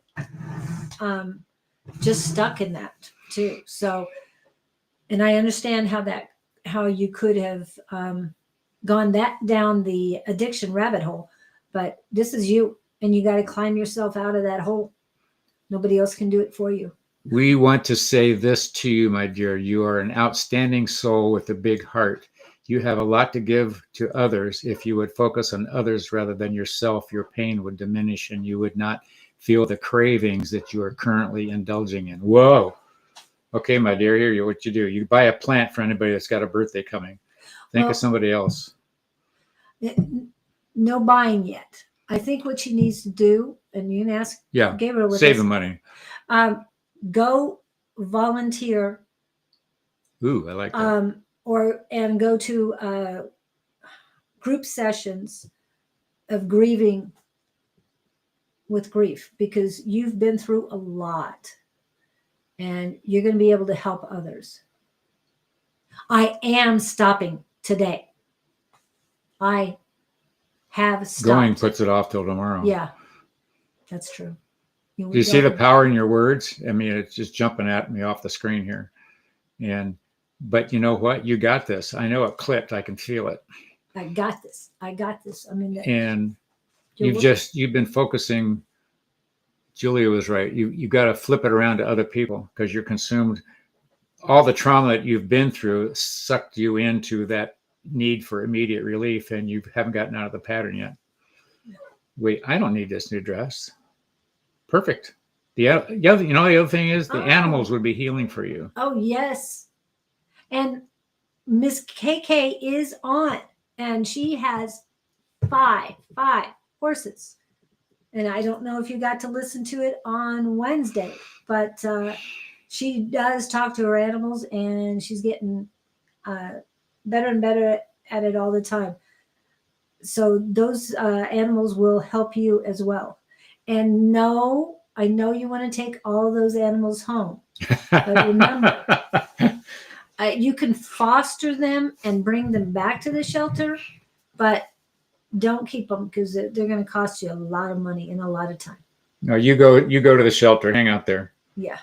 just stuck in that too. So, and I understand how you could have gone down the addiction rabbit hole, but this is you, and you got to climb yourself out of that hole. Nobody else can do it for you. We want to say this to you, my dear. You are an outstanding soul with a big heart. You have a lot to give to others. If you would focus on others rather than yourself, your pain would diminish and you would not feel the cravings that you are currently indulging in. Whoa. Okay, my dear, here, what you do. You buy a plant for anybody that's got a birthday coming. Think of somebody else. No buying yet. I think what she needs to do, and you can ask Gabriel with save the money. Go volunteer. Ooh, I like that. And go to group sessions of grieving with grief, because you've been through a lot and you're going to be able to help others. I am stopping today. I have stopped. Going puts it off till tomorrow. Yeah, that's true. Do you see the power in your words? I mean, it's just jumping at me off the screen here. But you know what? You got this. I know it clipped. I can feel it. I got this. I mean, and you've been focusing. Julia was right. You got to flip it around to other people, because you're consumed. All the trauma that you've been through sucked you into that need for immediate relief, and you haven't gotten out of the pattern yet. Wait, I don't need this new dress. Perfect. The other thing is the animals would be healing for you. Oh, yes. And Miss KK is on, and she has five horses. And I don't know if you got to listen to it on Wednesday, but she does talk to her animals, and she's getting better and better at it all the time. So those animals will help you as well. And no, I know you want to take all those animals home, but remember, you can foster them and bring them back to the shelter, but don't keep them, because they're going to cost you a lot of money and a lot of time. No, you go to the shelter, hang out there. Yeah.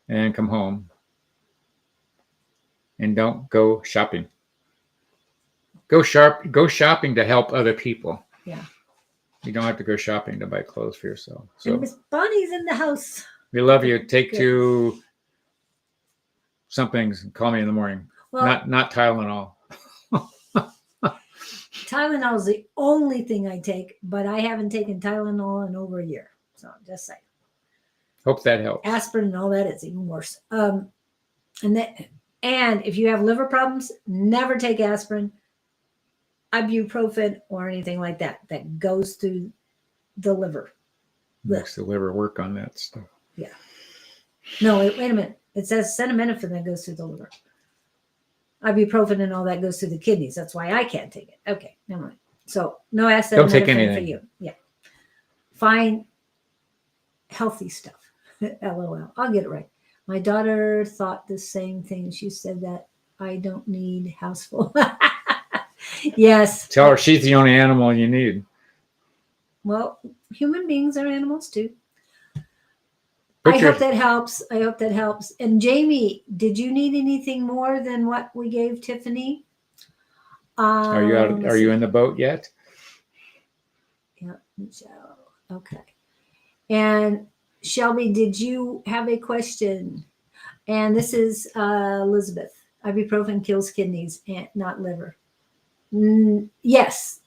And come home. And don't go shopping. Go shopping to help other people. Yeah. You don't have to go shopping to buy clothes for yourself. So and Miss Bonnie's in the house. We love you. Take two somethings and call me in the morning. Well, not Tylenol. Tylenol is the only thing I take, but I haven't taken Tylenol in over a year. So just saying. Hope that helps. Aspirin and all that is even worse. And if you have liver problems, never take aspirin, ibuprofen, or anything like that. That goes through the liver. Makes the liver work on that stuff. Yeah. No, wait a minute. It says acetaminophen that goes through the liver. Ibuprofen and all that goes through the kidneys. That's why I can't take it. Okay, never mind. So no acetaminophen for you. Yeah. Find healthy stuff. LOL. I'll get it right. My daughter thought the same thing. She said that I don't need houseful. Yes. Tell her she's the only animal you need. Well, human beings are animals too. I hope that helps. And Jamie, did you need anything more than what we gave Tiffany? Are you in the boat yet? Yeah, Michelle. Okay. And Shelby, did you have a question? And this is Elizabeth. Ibuprofen kills kidneys and not liver. Yes.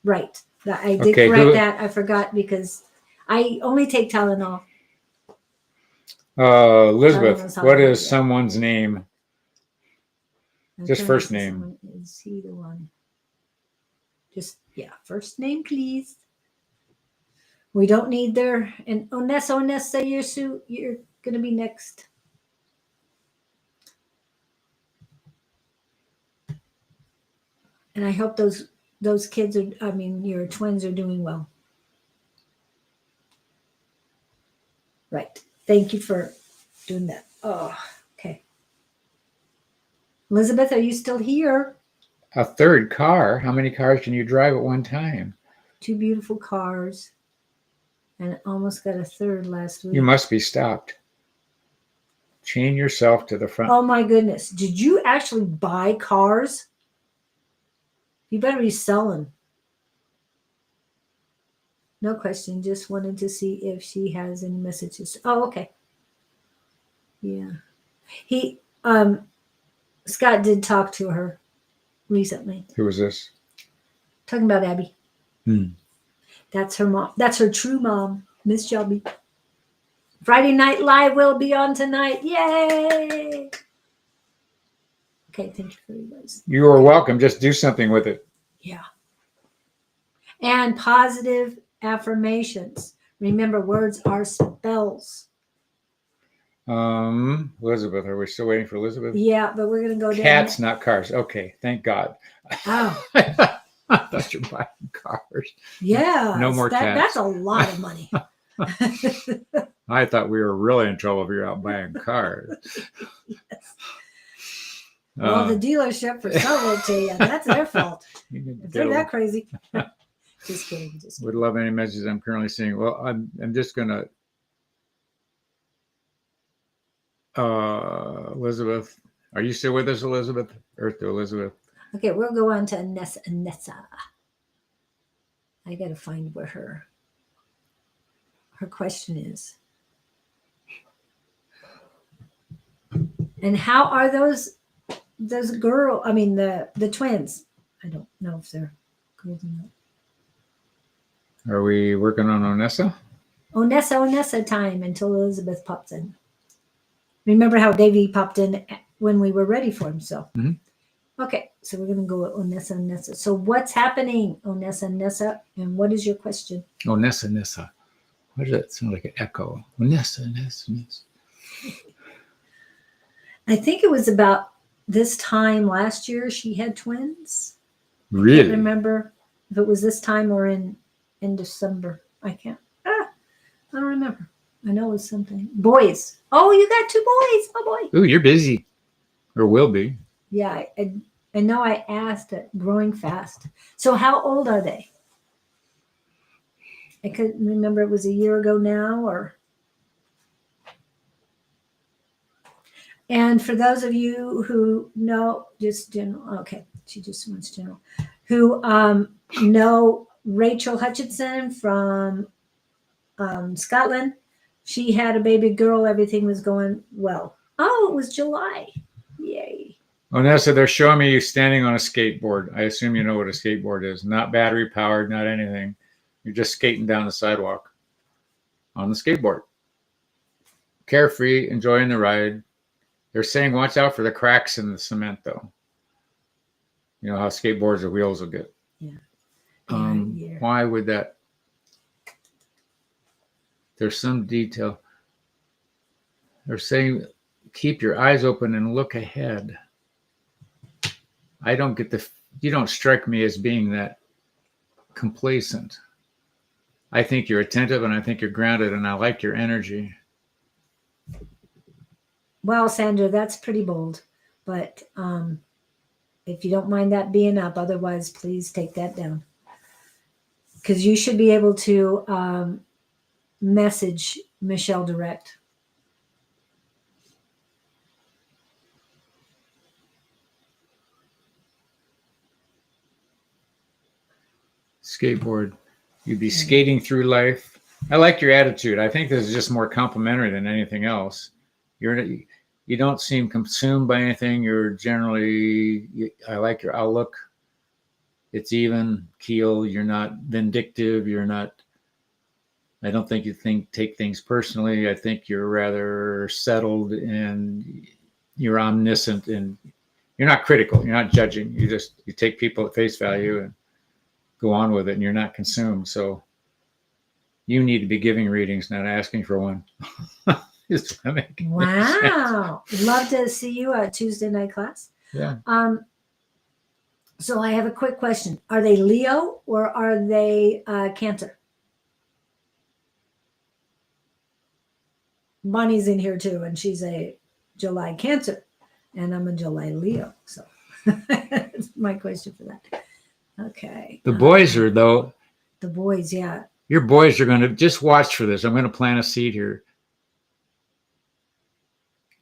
Right. I did correct that. I forgot because I only take Tylenol. Elizabeth, what is someone's name? Just first name. Is he the one? Just, yeah, first name, please. We don't need their, and Onessa, you're going to be next. And I hope those kids are, I mean, your twins are doing well. Right. Thank you for doing that. Oh, okay. Elizabeth, are you still here? A third car? How many cars can you drive at one time? 2 beautiful cars. And almost got a third last week. You must be stopped. Chain yourself to the front. Oh my goodness. Did you actually buy cars? You better be selling. No question. Just wanted to see if she has any messages. Oh, okay. Yeah. Scott did talk to her recently. Who was this? Talking about Abby. Hmm. That's her mom. That's her true mom, Miss Shelby. Friday Night Live will be on tonight. Yay! Okay, thank you for you guys. You are welcome. Just do something with it. Yeah. And positive affirmations. Remember, words are spells. Elizabeth, are we still waiting for Elizabeth? Yeah, but we're going to go down. Cats, not cars. Okay, thank God. Oh, I thought you were buying cars. yeah. No more cats. That's a lot of money. I thought we were really in trouble if you're out buying cars. Yes. Well, the Uh, dealership for selling it to you, that's their fault. you can If get they're a- that crazy. Just kidding. Just Would kidding. love any messages I'm currently seeing. Well, I'm just gonna Elizabeth. Are you still with us, Elizabeth? Earth to Elizabeth. Okay, we'll go on to Anessa. I got to find where her question is. And how are those girl? I mean the twins. I don't know if they're girls or not. Are we working on Onessa? Onessa time until Elizabeth pops in. Remember how Davey popped in when we were ready for him, so. Mhm. Okay, so we're going to go with Onessa. So what's happening, Onessa? And what is your question? Onessa. Why does that sound like an echo? Onessa. I think it was about this time last year she had twins. I can't Really? remember if it was this time or in December. I don't remember. I know it was something. Boys. Oh, you got 2 boys. Oh, boy. Ooh, you're busy. Or will be. Yeah, I know I asked it. Growing fast. So how old are they? I couldn't remember it was a year ago now or. And for those of you who know, just general, okay, she just wants general, who know Rachel Hutchinson from Scotland, she had a baby girl. Everything was going well. Oh, it was July. Yay. Onessa, they're showing me you standing on a skateboard. I assume you know what a skateboard is. Not battery powered, not anything. You're just skating down the sidewalk on the skateboard. Carefree, enjoying the ride. They're saying watch out for the cracks in the cement, though. You know how skateboards or wheels will get. Yeah. Yeah. Why would that? There's some detail. They're saying keep your eyes open and look ahead. I don't get you don't strike me as being that complacent. I think you're attentive and I think you're grounded and I like your energy. Well, Sandra, that's pretty bold, but if you don't mind that being up, otherwise, please take that down. Because you should be able to message Michelle direct. Skateboard. You'd be skating through life. I like your attitude. I think this is just more complimentary than anything else. You don't seem consumed by anything. You're generally, I like your outlook. It's even keel. You're not vindictive. I don't think you take things personally. I think you're rather settled and you're omniscient and you're not critical. You're not judging. You take people at face value. And go on with it and you're not consumed. So you need to be giving readings, not asking for one. Is that making sense? Wow. Love to see you at Tuesday night class. Yeah. So I have a quick question. Are they Leo or are they Cancer? Bonnie's in here too, and she's a July Cancer, and I'm a July Leo. So that's my question for that. Okay. The boys are, though, The boys, yeah. your boys are going to just watch for this. I'm going to plant a seed here.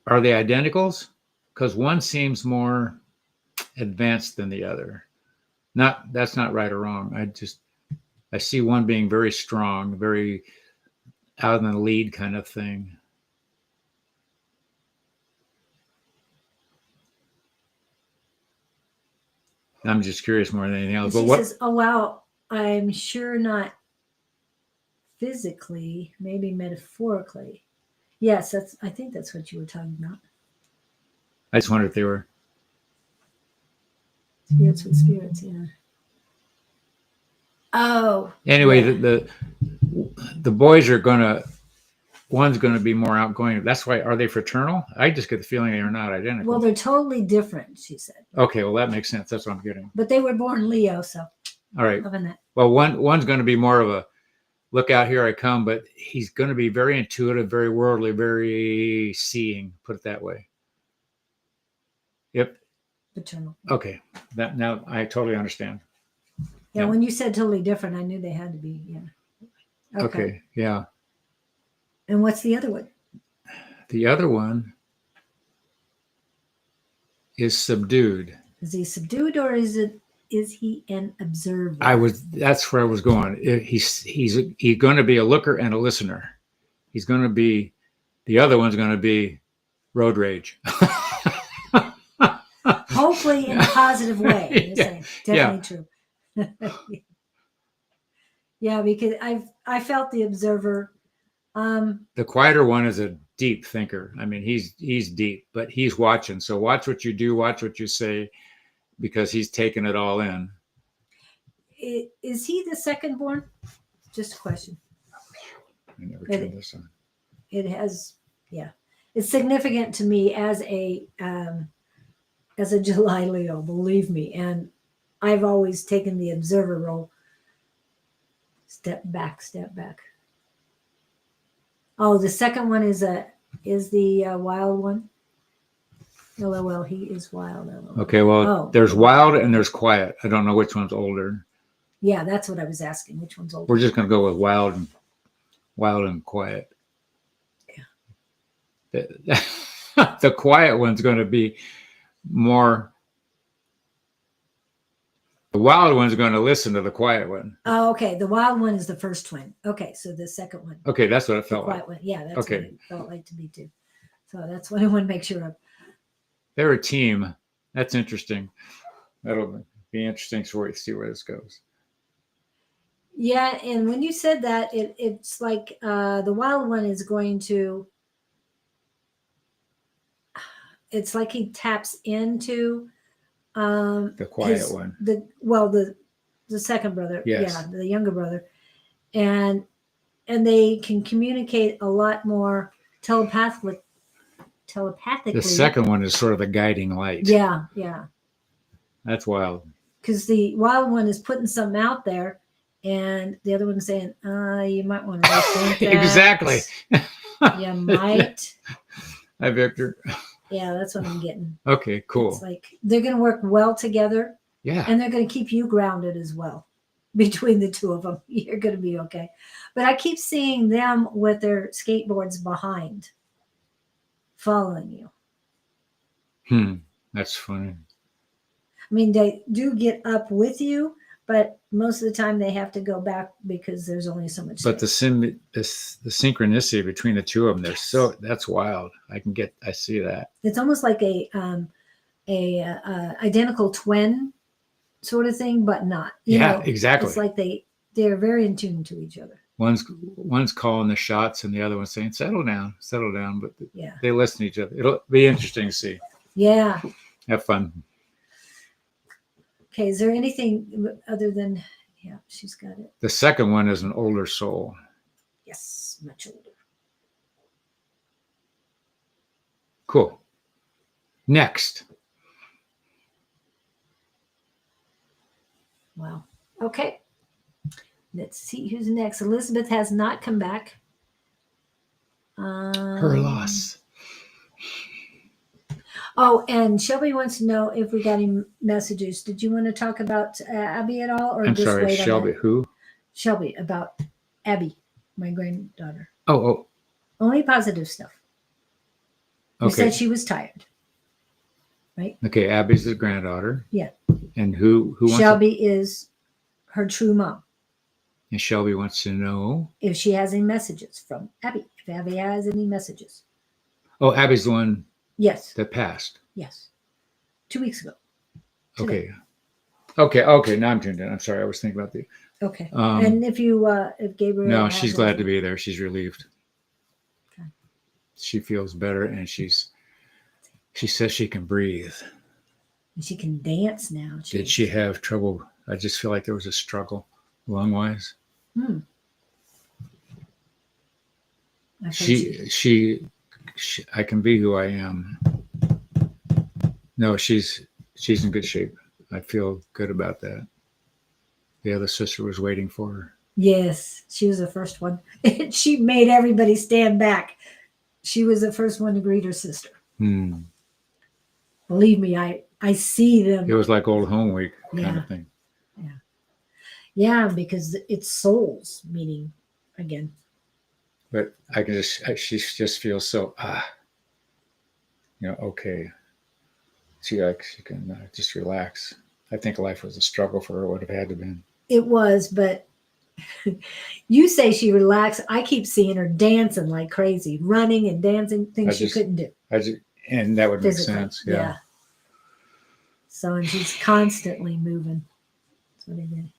Are they identicals? Because one seems more advanced than the other. That's not right or wrong. I see one being very strong, very out in the lead kind of thing. I'm just curious more than anything else. She But what? says, "Oh wow, I'm sure not physically, maybe metaphorically." Yes, I think that's what you were talking about. I just wondered if they were. Spirits with spirits, yeah. Oh. Anyway, yeah. the boys are gonna. One's going to be more outgoing. That's why. Are they fraternal? I just get the feeling they are not identical. Well, they're totally different, she said. Okay, well that makes sense. That's what I'm getting. But they were born Leo, so All right. loving that. Well, one's going to be more of a look out, here I come, but he's going to be very intuitive, very worldly, very seeing. Put it that way. Yep. Paternal. Okay. That now I totally understand. Yeah, Yeah. when you said totally different, I knew they had to be. Yeah. Okay. Yeah. And what's the other one? The other one is subdued. Is he subdued or is he an observer? That's where I was going. He's going to be a looker and a listener. He's going to be, the other one's going to be road rage. Hopefully in a positive way. Yeah. Definitely true. Yeah, because I felt the observer. The quieter one is a deep thinker. I mean, he's deep, but he's watching. So watch what you do, watch what you say, because he's taking it all in. Is he the second born? Just a question. I never turned this on. It has, yeah. It's significant to me as a July Leo, believe me. And I've always taken the observer role. Step back. Oh, the second one is the wild one. LOL, he is wild. LOL. Okay, well, there's wild and there's quiet. I don't know which one's older. Yeah, that's what I was asking. Which one's older? We're just going to go with wild and quiet. Yeah. The quiet one's going to be more. The wild one's going to listen to the quiet one. Oh, okay. The wild one is the first twin. Okay, so the second one. Okay, that's what it felt quiet like. One. Yeah, that's okay. what it felt like to me too. So that's what I want to make sure of. They're a team. That's interesting. That'll be interesting to see where this goes. Yeah, and when you said that, it's like the wild one is going to. It's like he taps into the quiet one. The second brother. Yes. Yeah, the younger brother, and they can communicate a lot more telepathically. The second one is sort of the guiding light. Yeah. That's wild. Because the wild one is putting something out there, and the other one's saying, you might want to rethink that. Exactly. You might. Hi, Victor. Yeah, that's what I'm getting. Okay, cool. It's like they're going to work well together. Yeah. And they're going to keep you grounded as well. Between the two of them, you're going to be okay. But I keep seeing them with their skateboards behind, following you. That's funny. I mean, they do get up with you, but most of the time they have to go back because there's only so much. But the synchronicity between the two of them, that's wild. I see that. It's almost like a identical twin sort of thing, but not. You know, exactly. It's like they're very in tune to each other. One's calling the shots and the other one's saying, settle down. But they listen to each other. It'll be interesting to see. Yeah. Have fun. Okay. Is there anything other than Yeah, she's got it. The second one is an older soul. Yes, much older. Cool. Next. Wow. Okay. Let's see who's next. Elizabeth has not come back. Her loss. Oh, and Shelby wants to know if we got any messages. Did you want to talk about Abby at all, or I'm just sorry, wait on Shelby. that? Who? Shelby, about Abby, my granddaughter. Oh, Only positive stuff. You okay. said she was tired. Okay, Abby's the granddaughter. Yeah. And who wants Shelby is her true mom. and Shelby wants to know. If she has any messages from Abby. If Abby has any messages. Oh, Abby's the one Yes. that passed. Yes. 2 weeks ago. Today. Okay. Now I'm tuned in. I'm sorry. I was thinking about the. Okay. Um, And if Gabriel. No, has she's glad to be there. She's relieved. Okay. She feels better, and she says she can breathe. And she can dance now. Did she have trouble? I just feel like there was a struggle, lung-wise. She, I can be who I am. No, she's in good shape. I feel good about that. The other sister was waiting for her. Yes, she was the first one. She made everybody stand back. She was the first one to greet her sister. Believe me, I see them. It was like old home week kind of thing. Yeah, because it's souls meeting again. But I can she just feels so okay. She can just relax. I think life was a struggle for her. Would have had to been. It was, but you say she relaxed. I keep seeing her dancing like crazy, running and dancing, things she couldn't do. And that would make Physically, sense. Yeah. So, and she's constantly moving. That's what I did.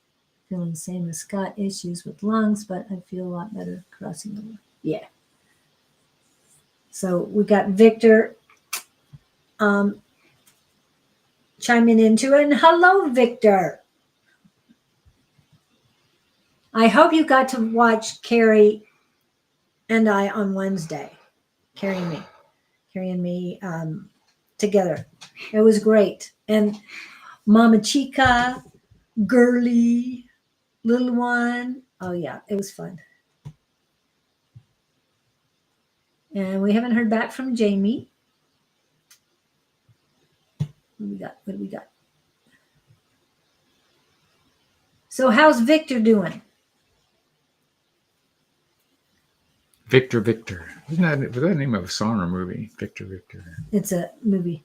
Feeling the same as Scott, issues with lungs, but I feel a lot better crossing over. Yeah. So we got Victor chiming into it. And hello, Victor. I hope you got to watch Carrie and I on Wednesday. Carrie and me together. It was great. And Mama Chica, Girly, Little One. Oh yeah, it was fun. And we haven't heard back from Jamie. What do we got? So how's Victor doing? Victor. Was that the name of a song or movie? Victor. It's a movie.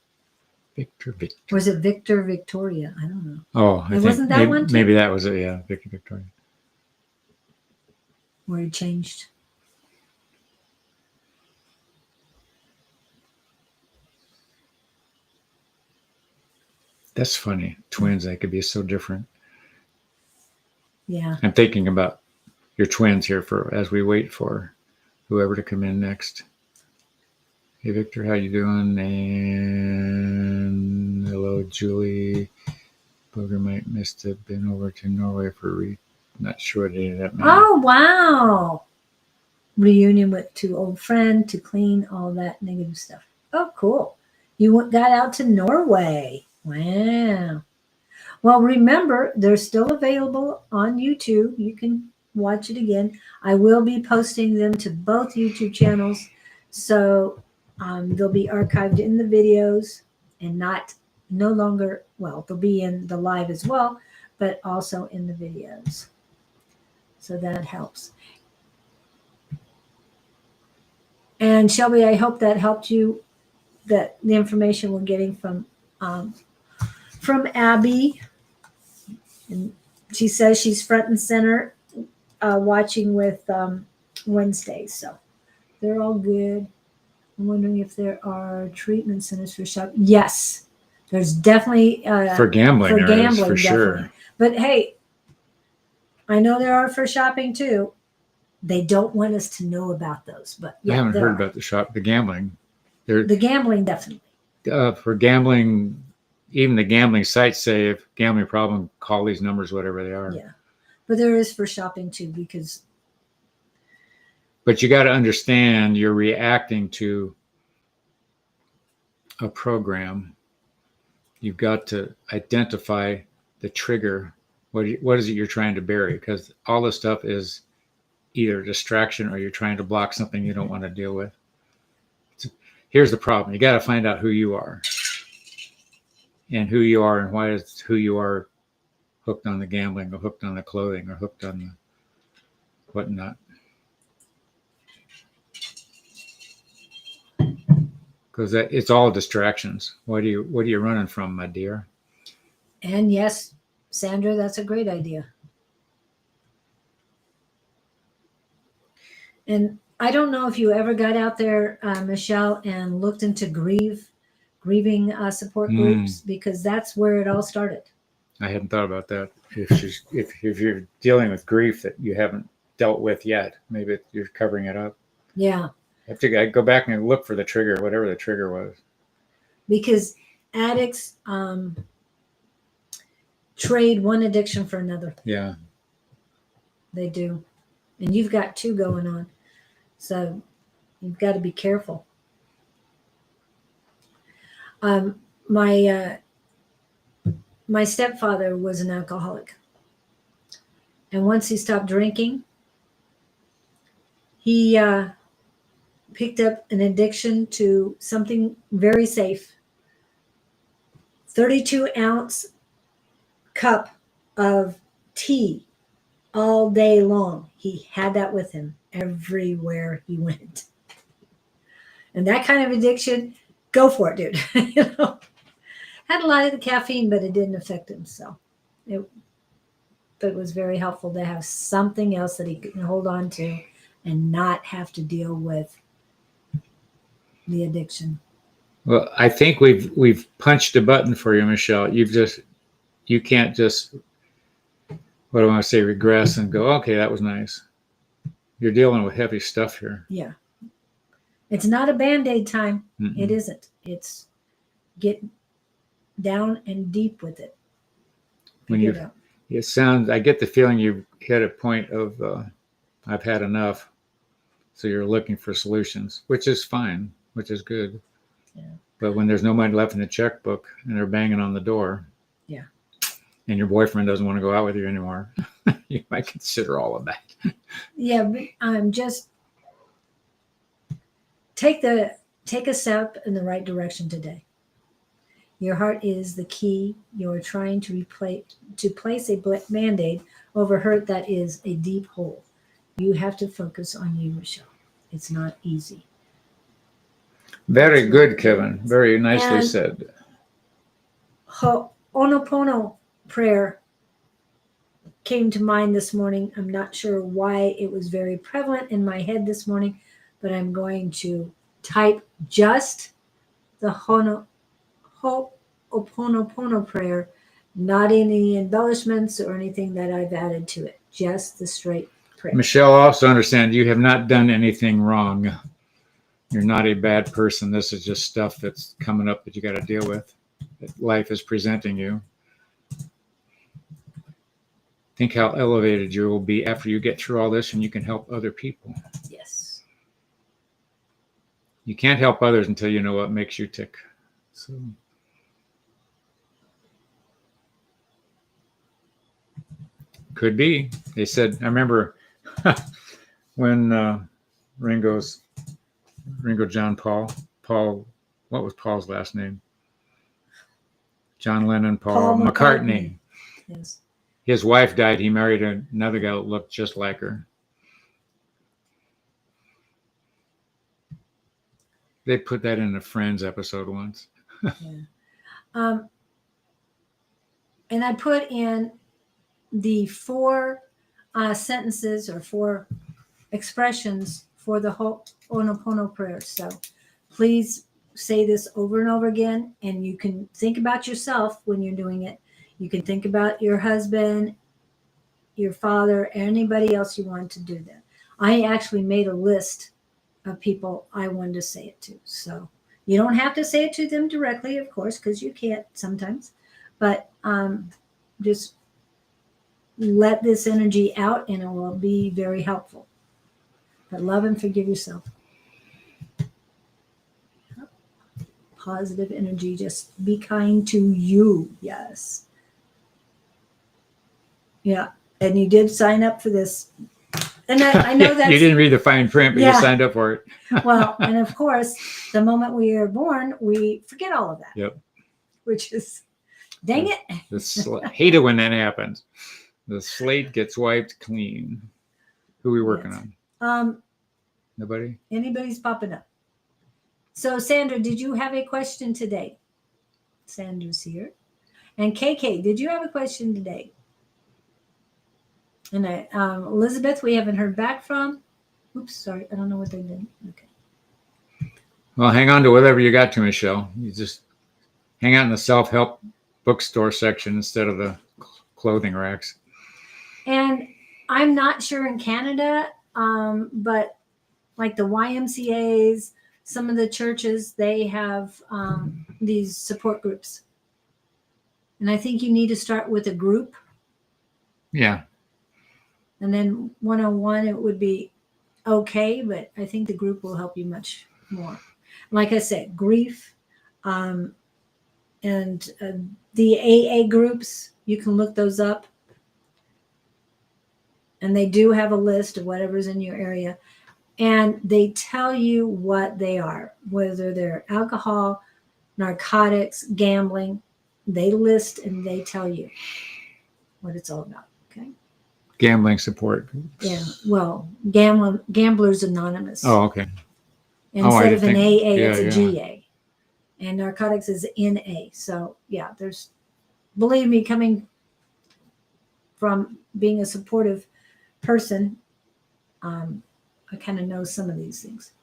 Victor. Or is it Victor Victoria? I don't know. Oh, I think wasn't that one too? Maybe that was it. Yeah, Victor Victoria. Where he changed. That's funny. Twins, they could be so different. Yeah. I'm thinking about your twins here as we wait for whoever to come in next. Hey, Victor, how you doing? And hello, Julie. Booger might must have been over to Norway for not sure what day that meant. Oh, wow. Reunion with two old friends to clean all that negative stuff. Oh, cool. You got out to Norway. Wow. Well, remember, they're still available on YouTube. You can watch it again. I will be posting them to both YouTube channels. So they'll be archived in the videos and no longer, well, they'll be in the live as well, but also in the videos. So that helps. And Shelby, I hope that helped you, that the information we're getting from Abby. And she says she's front and center watching with Wednesday. So they're all good. I'm wondering if there are treatment centers for shopping. Yes, there's definitely for gambling. For definitely. sure. But hey, I know there are for shopping too. They don't want us to know about those, but yeah, I haven't heard about the gambling. The gambling definitely. For gambling, even the gambling sites say if gambling problem, call these numbers, whatever they are. Yeah. But there is for shopping too, because But you got to understand you're reacting to a program. You've got to identify the trigger. What is it you're trying to bury? Because all this stuff is either a distraction or you're trying to block something you don't want to deal with. Here's the problem. You got to find out who you are and why is who you are hooked on the gambling or hooked on the clothing or hooked on the whatnot. Because it's all distractions. What are you running from, my dear? and yes, Sandra, that's a great idea. And I don't know if you ever got out there, Michelle, and looked into grieving support groups, because that's where it all started. I hadn't thought about that. If you're dealing with grief that you haven't dealt with yet, maybe you're covering it up. Yeah, I have to go back and look for the trigger, whatever the trigger was. because addicts trade one addiction for another. Yeah. They do. And you've got two going on. So you've got to be careful. My stepfather was an alcoholic. And once he stopped drinking, he picked up an addiction to something very safe. 32-ounce cup of tea all day long. He had that with him everywhere he went. And that kind of addiction, go for it, dude. Had a lot of the caffeine, but it didn't affect him. So it was very helpful to have something else that he could hold on to and not have to deal with the addiction. Well, I think we've punched a button for you, Michelle. You can't just, what do I want to say, regress and go, okay, that was nice. You're dealing with heavy stuff here. Yeah. It's not a Band-Aid time. Mm-mm. It isn't. It's get down and deep with it. I get the feeling you've hit a point of, I've had enough. So you're looking for solutions, which is fine, which is good. Yeah. But when there's no money left in the checkbook and they're banging on the door, yeah, and your boyfriend doesn't want to go out with you anymore, you might consider all of that. Yeah, but just take a step in the right direction today. Your heart is the key. You're trying to place a Band-Aid over hurt that is a deep hole. You have to focus on you, Michelle. It's not easy. Very good, Kevin. Very nicely And said. Ho'oponopono prayer came to mind this morning. I'm not sure why it was very prevalent in my head this morning, but I'm going to type just the Ho'oponopono prayer, not any embellishments or anything that I've added to it, just the straight prayer. Michelle, also understand you have not done anything wrong. You're not a bad person. This is just stuff that's coming up that you got to deal with, that life is presenting you. Think how elevated you will be after you get through all this and you can help other people. Yes. You can't help others until you know what makes you tick. So could be. They said, I remember when Ringo John Paul, what was Paul's last name? John Lennon, Paul McCartney. Yes. His wife died. He married another guy that looked just like her. They put that in a Friends episode once. Yeah. And I put in the 4 sentences or 4 expressions for the Ho'oponopono prayer. So please say this over and over again, and you can think about yourself when you're doing it. You can think about your husband, your father, anybody else you want to do that. I actually made a list of people I wanted to say it to. So you don't have to say it to them directly, of course, because you can't sometimes. But just let this energy out and it will be very helpful. But love and forgive yourself. Positive energy. Just be kind to you. Yes. Yeah. And you did sign up for this. And I know that's. You didn't read the fine print, but Yeah. you signed up for it. Well, and of course, the moment we are born, we forget all of that. Yep. Which is, dang it. Hate it when that happens. The slate gets wiped clean. Who are we working Yes. on? Nobody? Anybody's popping up. So, Sandra, did you have a question today? Sandra's here. And KK, did you have a question today? And Elizabeth, we haven't heard back from. Oops, sorry. I don't know what they did. Okay. Well, hang on to whatever you got to, Michelle. You just hang out in the self-help bookstore section instead of the clothing racks. And I'm not sure in Canada, but like the YMCAs, some of the churches, they have these support groups. And I think you need to start with a group. Yeah. And then one-on-one, it would be okay, but I think the group will help you much more. Like I said, grief and the AA groups, you can look those up. And they do have a list of whatever's in your area. And they tell you what they are, whether they're alcohol, narcotics, gambling. They list and they tell you what it's all about. Okay. Gambling support. Yeah. Well, Gamblers Anonymous. Oh, okay. Instead of an AA, yeah, it's a yeah. GA. And narcotics is NA. So yeah, believe me, coming from being a supportive person, I kind of know some of these things.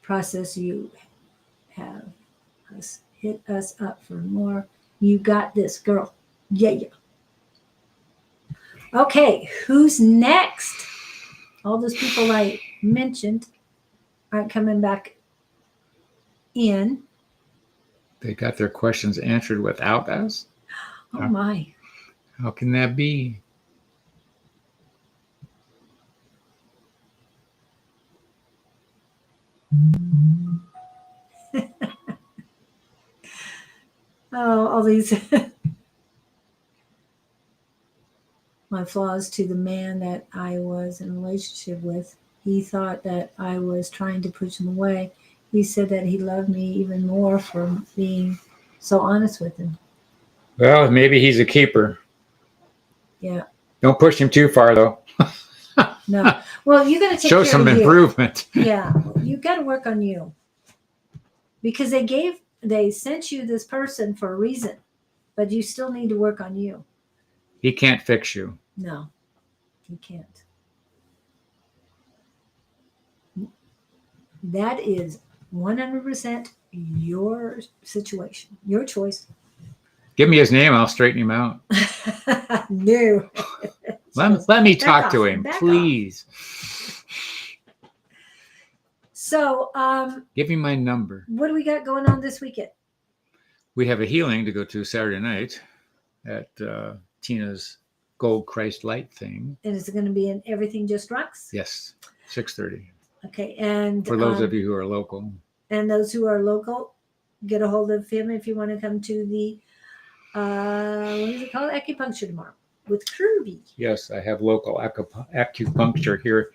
Process, you have us hit us up for more. You got this, girl. Yeah. Okay, who's next? All those people I mentioned aren't coming back in. They got their questions answered without us? Oh my. How can that be? Oh, all these. My flaws to the man that I was in a relationship with. He thought that I was trying to push him away. He said that he loved me even more for being so honest with him. Well, maybe he's a keeper. Yeah. Don't push him too far, though. No. Well, you got to take Show care some of you. improvement. Yeah. You got to work on you. Because they sent you this person for a reason, but you still need to work on you. He can't fix you. No, he can't. That is 100% your situation, your choice. Give me his name. I'll straighten him out. No. Let me talk off, to him, back please. So, Give me my number. what do we got going on this weekend? We have a healing to go to Saturday night at Tina's Gold Christ Light thing. And is it going to be in Everything Just Rocks? Yes, 6:30. Okay, and For those of you who are local. And those who are local, get a hold of him if you want to come to the what is it called? Acupuncture tomorrow with Kirby. Yes, I have local acupuncture here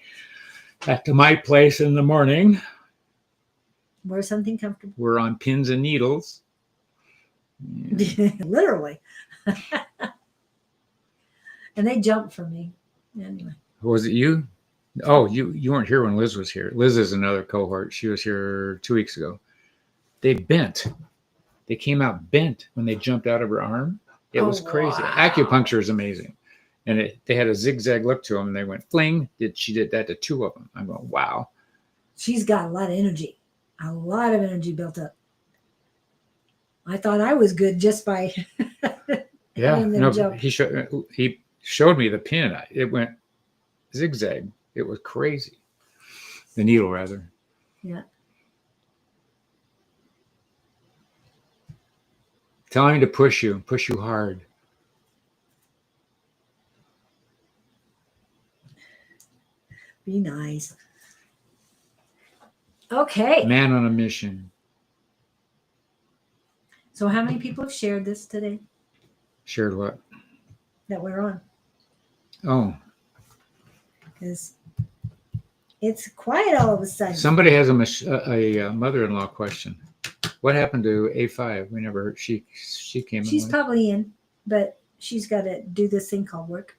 at my place in the morning. Wear something comfortable. We're on pins and needles. Yeah. Literally. And they jumped for me. Anyway. Was it you? Oh, you weren't here when Liz was here. Liz is another cohort. She was here 2 weeks ago. They bent. They came out bent when they jumped out of her arm. It was crazy. Wow. Acupuncture is amazing. And they had a zigzag look to them, and they went fling. She did that to 2 of them. I'm going, wow. She's got a lot of energy. A lot of energy built up. I thought I was good just by Yeah. having them No, jump. he showed me the pin. It went zigzag. It was crazy. The needle, rather. Yeah. Tell him to push you hard. Be nice. Okay. Man on a mission. So how many people have shared this today Shared what? that we're on? Oh, Because it's quiet all of a sudden. somebody has a mother-in-law question. What happened to A5? We never heard. She came. She's in. probably in, but she's got to do this thing called work.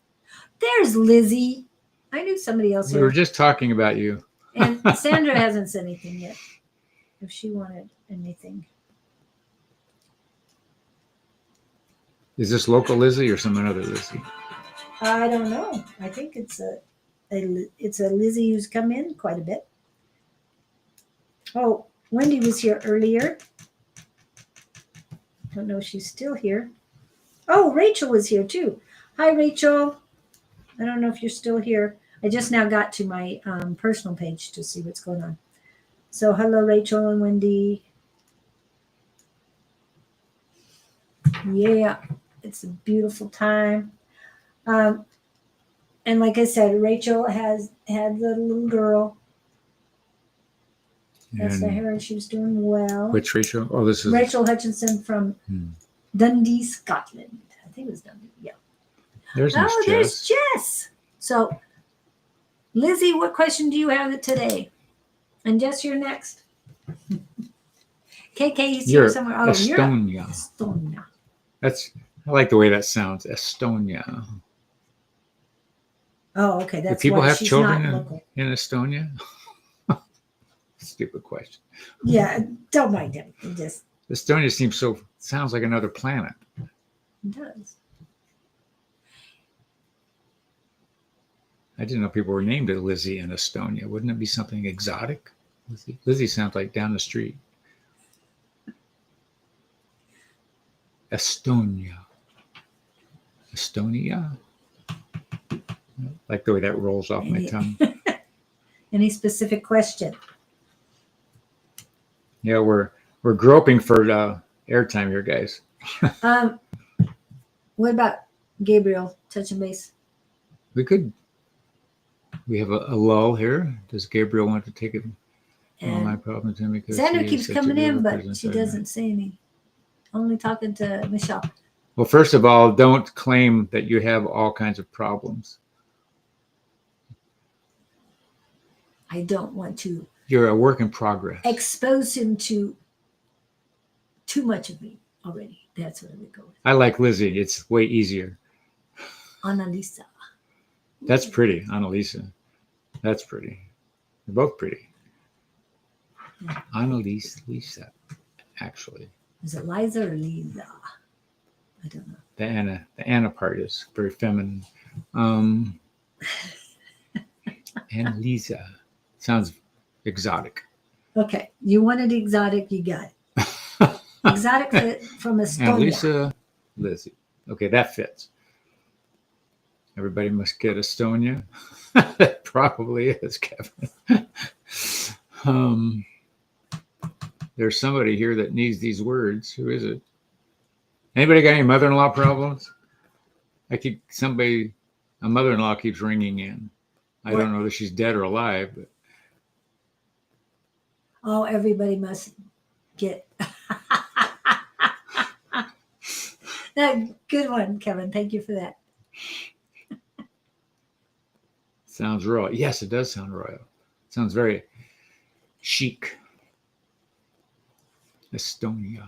There's Lizzie. I knew somebody else We here. were just talking about you. And Sandra hasn't said anything yet. If she wanted anything. Is this local Lizzie or some other Lizzie? I don't know. I think it's a Lizzie who's come in quite a bit. Oh, Wendy was here earlier. Don't know if she's still here. Oh, Rachel was here too. Hi, Rachel. I don't know if you're still here. I just now got to my personal page to see what's going on. So hello, Rachel and Wendy. Yeah, it's a beautiful time. And like I said, Rachel has had the little girl. That's And her, and she was doing well. which Rachel? Oh, this is Rachel Hutchinson from Dundee, Scotland. I think it was Dundee. Yeah. There's Miss Oh, Jess. there's Jess. So, Lizzie, what question do you have today? And Jess, you're next. KK, you see her You're somewhere. Oh, Estonia. you're Estonia. I like the way that sounds. Estonia. Oh, okay. Do That's people why have she's children not local. in Estonia? Stupid question. Yeah, don't mind him. It just Estonia sounds like another planet. does. I didn't know people were named Lizzie in Estonia. Wouldn't it be something exotic? Lizzie sounds like down the street. Estonia. Estonia. Like the way that rolls off my tongue. Any specific question? Yeah, we're groping for airtime here, guys. What about Gabriel touching base? We have a lull here. Does Gabriel want to take it? All my And problems to him because Sandra he is keeps such a coming in, good but presence she every night. doesn't say any. Only talking to Michelle. Well, first of all, don't claim that you have all kinds of problems. I don't want to You're a work in progress. expose him to too much of me already. That's what I would go with. I like Lizzie. It's way easier. Annalisa. That's pretty, Annalisa. That's pretty. They're both pretty. Yeah. Annalisa, actually. Is it Liza or Lisa? I don't know. The Anna part is very feminine. Annalisa sounds exotic. Okay. You wanted exotic, you got it. Exotic from Estonia. Annalisa, Lizzie. Okay, that fits. Everybody must get Estonia. That probably is, Kevin. There's somebody here that needs these words. Who is it? Anybody got any mother-in-law problems? A mother-in-law keeps ringing in. I don't know if she's dead or alive, but Oh, everybody must get that. Good one, Kevin. Thank you for that. sounds royal. Yes, it does sound royal. Sounds very chic. Estonia.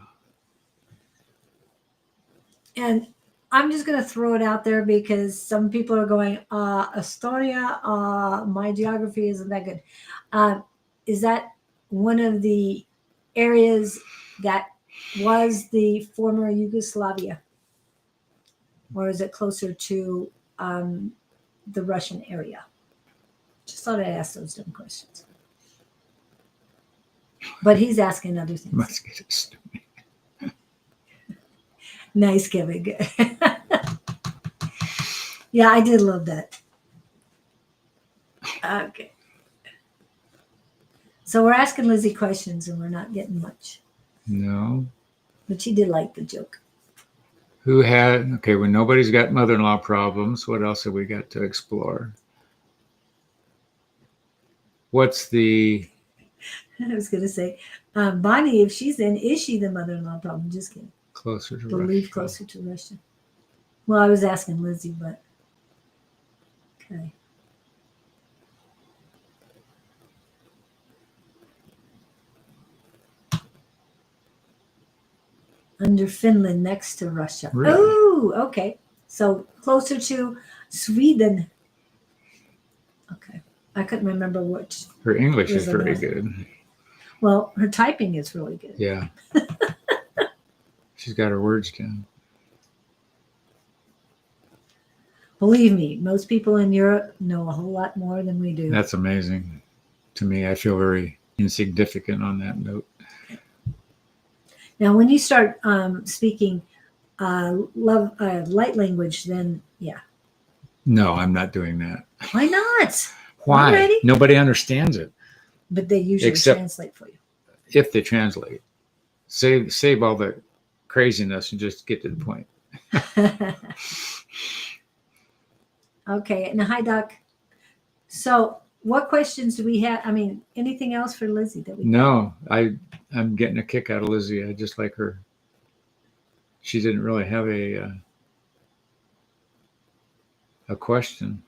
And I'm just going to throw it out there because some people are going, Estonia, my geography isn't that good. Is that one of the areas that was the former Yugoslavia? Or is it closer to the Russian area? Just thought I'd ask those dumb questions. But he's asking other things. Must get Estonia. Nice, Kevin. Yeah, I did love that. Okay. So we're asking Lizzie questions and we're not getting much. No. But she did like the joke. When nobody's got mother-in-law problems, what else have we got to explore? What's the I was going to say, Bonnie, if she's in, is she the mother-in-law problem? Just kidding. closer to Believe Russia? closer to Russia. Well, I was asking Lizzie, but okay. Under Finland, next to Russia. Really? Oh, okay. So closer to Sweden. Okay. I couldn't remember which. Her English is Is it very not? good. Well, her typing is really good. Yeah. She's got her words down. Believe me, most people in Europe know a whole lot more than we do. That's amazing. To me, I feel very insignificant on that note. Now, when you start speaking light language, then yeah. No, I'm not doing that. Why not? Why? Already? Nobody understands it But they usually Except- translate for you. if they translate. Save all the craziness and just get to the point. Okay. And hi, Doc. So, what questions do we have? I mean, anything else for Lizzie that we? No, I'm getting a kick out of Lizzie. I just like her. She didn't really have a question.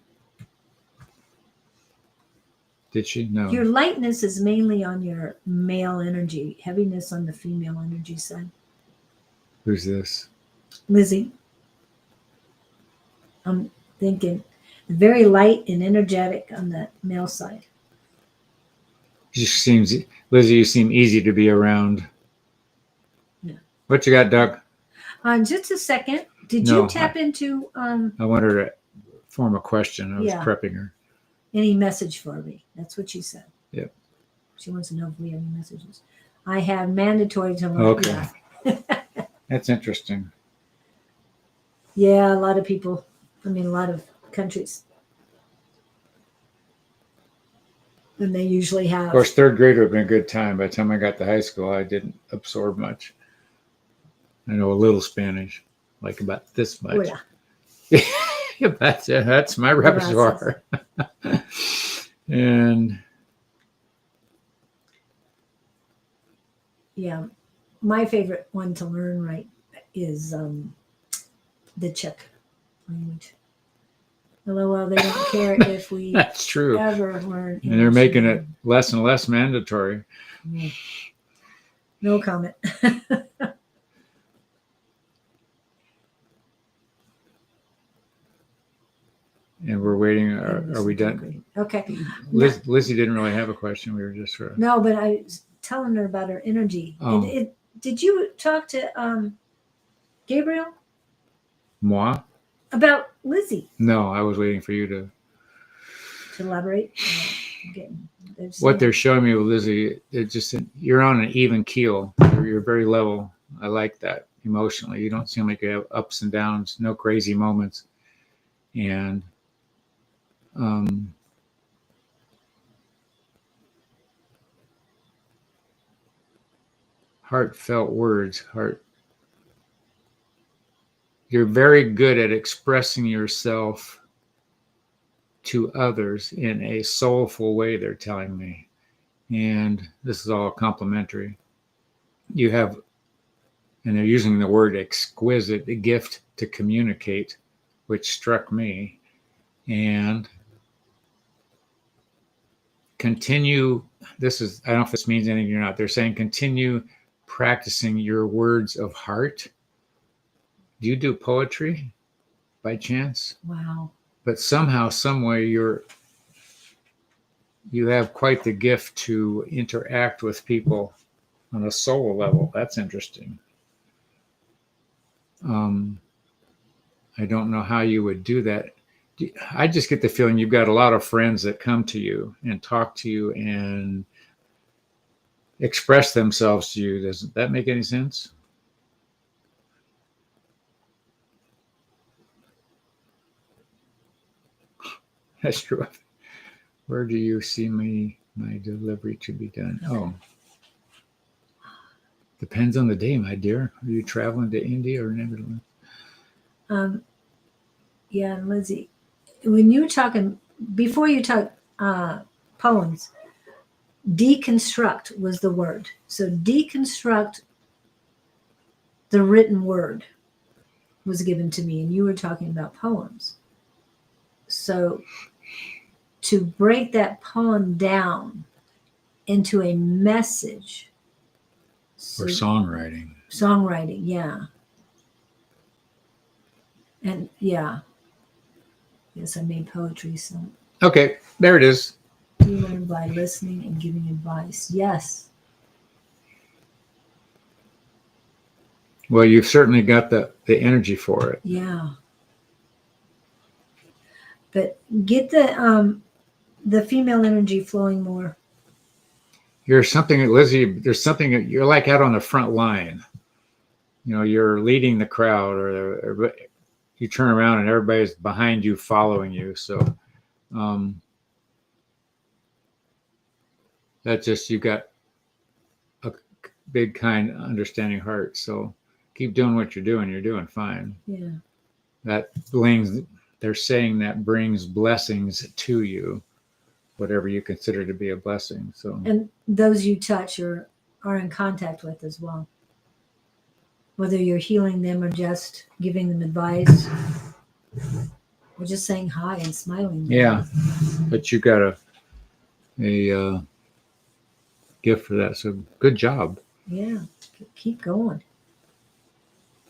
Did she? No. Your lightness is mainly on your male energy, heaviness on the female energy side. Who's this? Lizzie. I'm thinking very light and energetic on the male side. She seems, Lizzie, you seem easy to be around. Yeah. What you got, Doug? Just a second. Did No, you tap into I want her to form a question. I was Yeah. prepping her. any message for me? That's what she said. Yep. She wants to know if we have any messages. I have mandatory to learn. Okay. Yeah. That's interesting. Yeah, a lot of people. I mean, a lot of countries. And they usually have. Of course, third grade would have been a good time. By the time I got to high school, I didn't absorb much. I know a little Spanish, like about this much. Oh, yeah. Yeah, that's my repertoire. And Yeah, my favorite one to learn right is the Czech language. Although they don't care if we that's true. ever learn. And they're making it less and less mandatory. No comment. And we're waiting. Are we done? Okay. Lizzie didn't really have a question. We were just sort of. No, but I was telling her about her energy. Oh. And did you talk to Gabriel Moi? about Lizzie No, I was waiting for you to. to elaborate? What they're showing me with Lizzie, it's just you're on an even keel. You're very level. I like that emotionally. You don't seem like you have ups and downs, no crazy moments, and heartfelt words. You're very good at expressing yourself to others in a soulful way, they're telling me. And this is all complimentary. You have, and they're using the word exquisite, a gift to communicate, which struck me. And continue, this is, I don't know if this means anything or not. They're saying continue practicing your words of heart. Do you do poetry by chance? Wow. But somehow, some way, you have quite the gift to interact with people on a soul level. That's interesting. I don't know how you would do that. I just get the feeling you've got a lot of friends that come to you and talk to you and express themselves to you. Does that make any sense? That's true. Where do you see my delivery to be done? Oh, depends on the day, my dear. Are you traveling to India or Netherlands? Yeah, Lizzie, when you were talking, before you talk poems, deconstruct was the word. So deconstruct the written word was given to me, and you were talking about poems. So to break that poem down into a message. Or songwriting. Songwriting, yeah. And yeah. Yes, I made poetry, so Okay, there it is. you learn by listening and giving advice. Yes. Well, you've certainly got the energy for it. Yeah. But get the female energy flowing more. You're something, Lizzie, there's something, you're like out on the front line. You know, you're leading the crowd, or you turn around and everybody's behind you, following you. So that's just, you got a big, kind, understanding heart. So keep doing what you're doing fine. Yeah. That brings, they're saying that brings blessings to you, whatever you consider to be a blessing. So, And those you touch are in contact with as well. Whether you're healing them or just giving them advice or just saying hi and smiling. yeah, but you got a gift for that. So good job. Yeah. Keep going.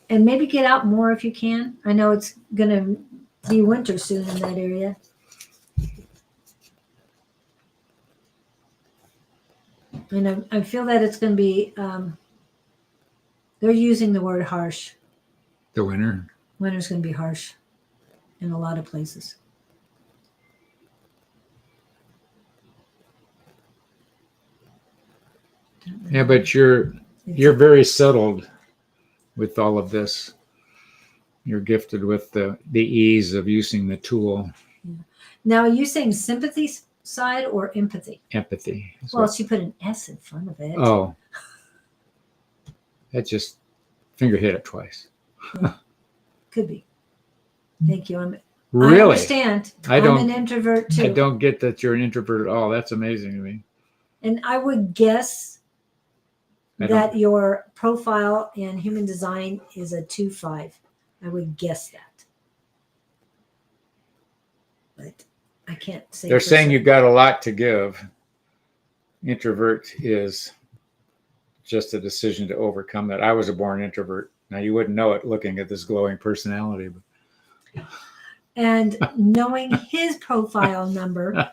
And maybe get out more if you can. I know it's going to be winter soon in that area. And I feel that it's going to be, they're using the word harsh. The winter. Winter's going to be harsh in a lot of places. Yeah, but you're very settled with all of this. You're gifted with the ease of using the tool. Yeah. Now, are you saying sympathy side or empathy? Empathy. Well, she put an S in front of it. Oh. That just finger hit it twice. Yeah. Could be. Thank you. Really? I understand. I'm an introvert too. I don't get that you're an introvert at all. That's amazing to me. And I would guess that your profile in human design is a 2-5. I would guess that. But I can't say. They're saying you've got a lot to give. Introvert is just a decision to overcome that. I was a born introvert. Now, you wouldn't know it looking at this glowing personality. But. And knowing his profile number,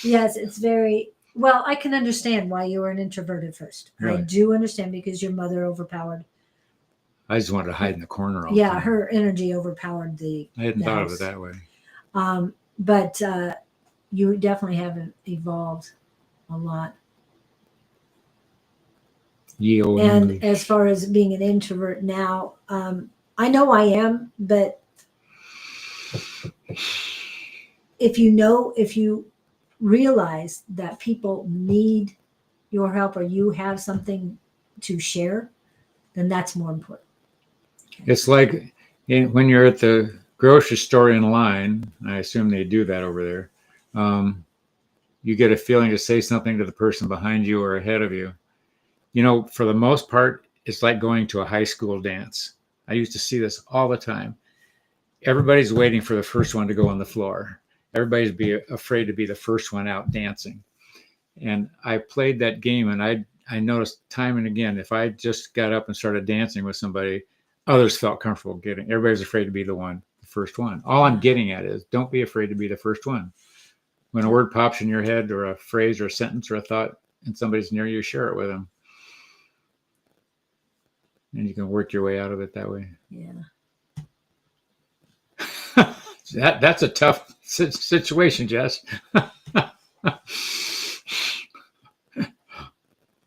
yes, it's very... Well, I can understand why you were an introvert at first. Really? I do understand because your mother overpowered. I just wanted to hide in the corner all the time. Her energy overpowered the I hadn't thought of it that way. But you definitely haven't evolved a lot. And as far as being an introvert now, I know I am, but if you realize that people need your help or you have something to share, then that's more important. Okay. It's like when you're at the grocery store in line, I assume they do that over there. You get a feeling to say something to the person behind you or ahead of you. You know, for the most part, it's like going to a high school dance. I used to see this all the time. Everybody's waiting for the first one to go on the floor. Everybody's afraid to be the first one out dancing. And I played that game, and I noticed time and again, if I just got up and started dancing with somebody, others felt comfortable getting. Everybody's afraid to be the first one. All I'm getting at is don't be afraid to be the first one. When a word pops in your head or a phrase or a sentence or a thought and somebody's near you, share it with them. And you can work your way out of it that way. Yeah. That's a tough situation, Jess. I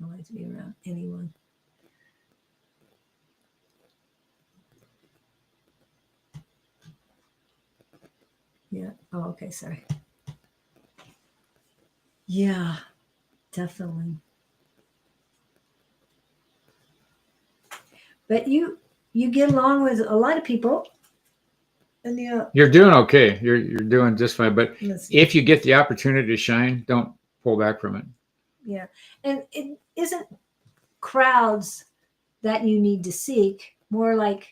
like to be around anyone. Yeah. Oh, okay. Sorry. Yeah, definitely. But you get along with a lot of people. And you're doing okay. You're doing just fine. But if you get the opportunity to shine, don't pull back from it. Yeah. And it isn't crowds that you need to seek, more like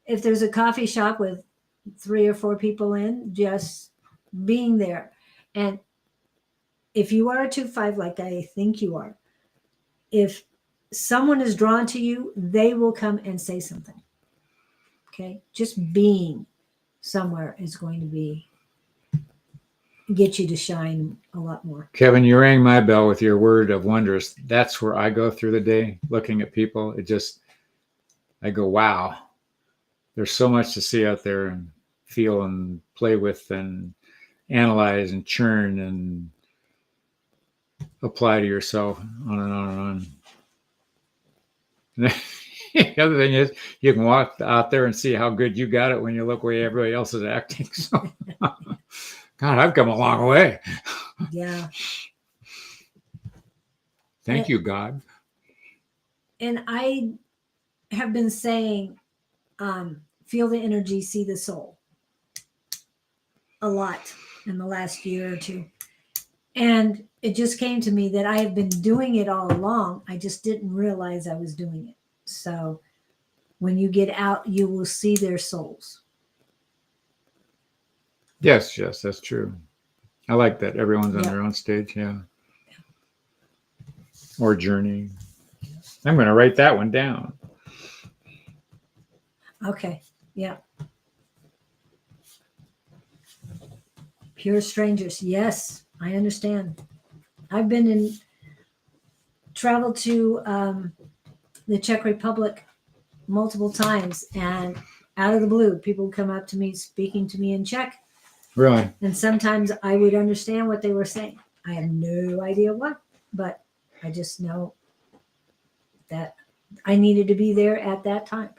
if there's a coffee shop with 3 or 4 people in, just being there. And if you are a 2-5, like I think you are, if someone is drawn to you, they will come and say something. Okay. Just being somewhere is going to be get you to shine a lot more. Kevin, you rang my bell with your word of wondrous. That's where I go through the day looking at people. I go, wow, there's so much to see out there and feel and play with and analyze and churn and apply to yourself, on and on and on. The other thing is you can walk out there and see how good you got it when you look where everybody else is acting. So, God, I've come a long way. Yeah. Thank you, God. And I have been saying, feel the energy, see the soul a lot in the last year or two. And it just came to me that I have been doing it all along. I just didn't realize I was doing it. So when you get out, you will see their souls. Yes, that's true. I like that. Everyone's on Yeah. their own stage, yeah. Or journey. I'm going to write that one down. Okay. Yeah. Pure strangers. Yes, I understand. I've been traveled to the Czech Republic multiple times, and out of the blue, people would come up to me speaking to me in Czech. Really? And sometimes I would understand what they were saying. I have no idea what, but I just know that I needed to be there at that time.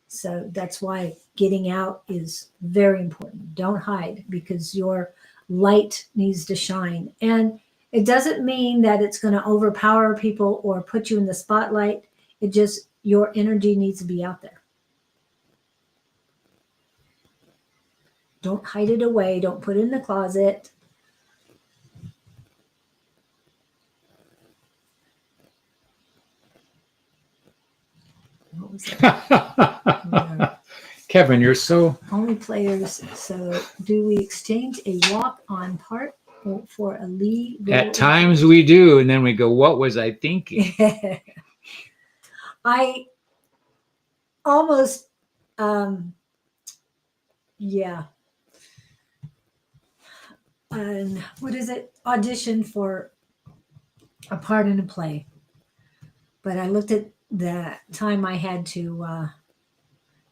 So that's why getting out is very important. Don't hide, because your light needs to shine. And it doesn't mean that it's going to overpower people or put you in the spotlight. It just, your energy needs to be out there. Don't hide it away. Don't put it in the closet. What was that? Kevin, you're so... Only players. So do we exchange a walk-on part for a lead? At times we do, and then we go, what was I thinking? I almost, yeah. And what is it? Auditioned for a part in a play. But I looked at the time I had to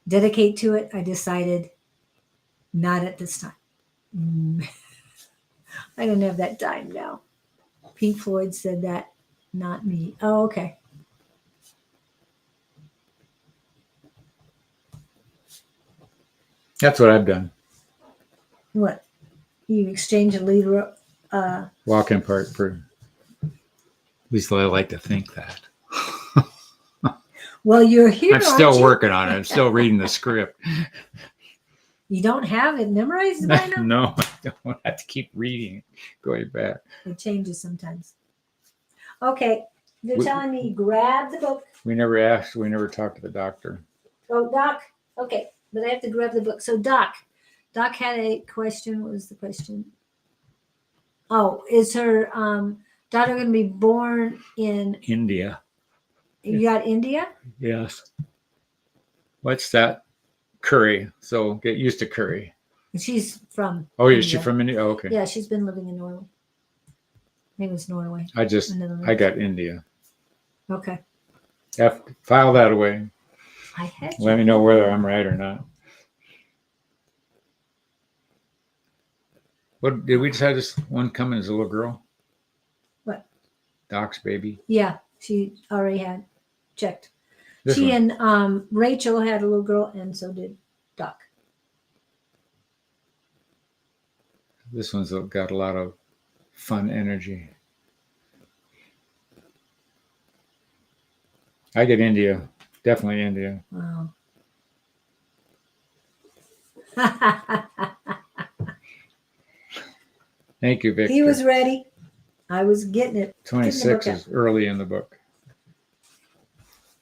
dedicate to it. I decided not at this time. I don't have that time now. Pink Floyd said that, not me. Oh, okay. That's what I've done. What? You exchange a lead walk-in part for... At least I like to think that. Well, you're here. I'm still working on it. I'm still reading the script. You don't have it memorized by now? No, I don't. I have to keep reading it, going back. It changes sometimes. Okay. They're telling me grab the book. We never talked to the doctor. Oh, Doc. Okay. But I have to grab the book. So Doc had a question. What was the question? Oh, is her daughter going to be born in India? You got India? Yes. What's that? Curry. So get used to curry. She's from Oh, India. is she from India? Oh, okay. Yeah, she's been living in Norway. I think it was Norway. I got India. Okay. File that away. I had Let me know whether I'm right or not. What did we decide? This one coming as a little girl? What? Doc's baby. Yeah, she already had checked. This She one. and Rachel had a little girl, and so did Doc. This one's got a lot of fun energy. I get India. Definitely India. Wow. Thank you, Victor. He was ready. I was getting it. 26 is early in the book.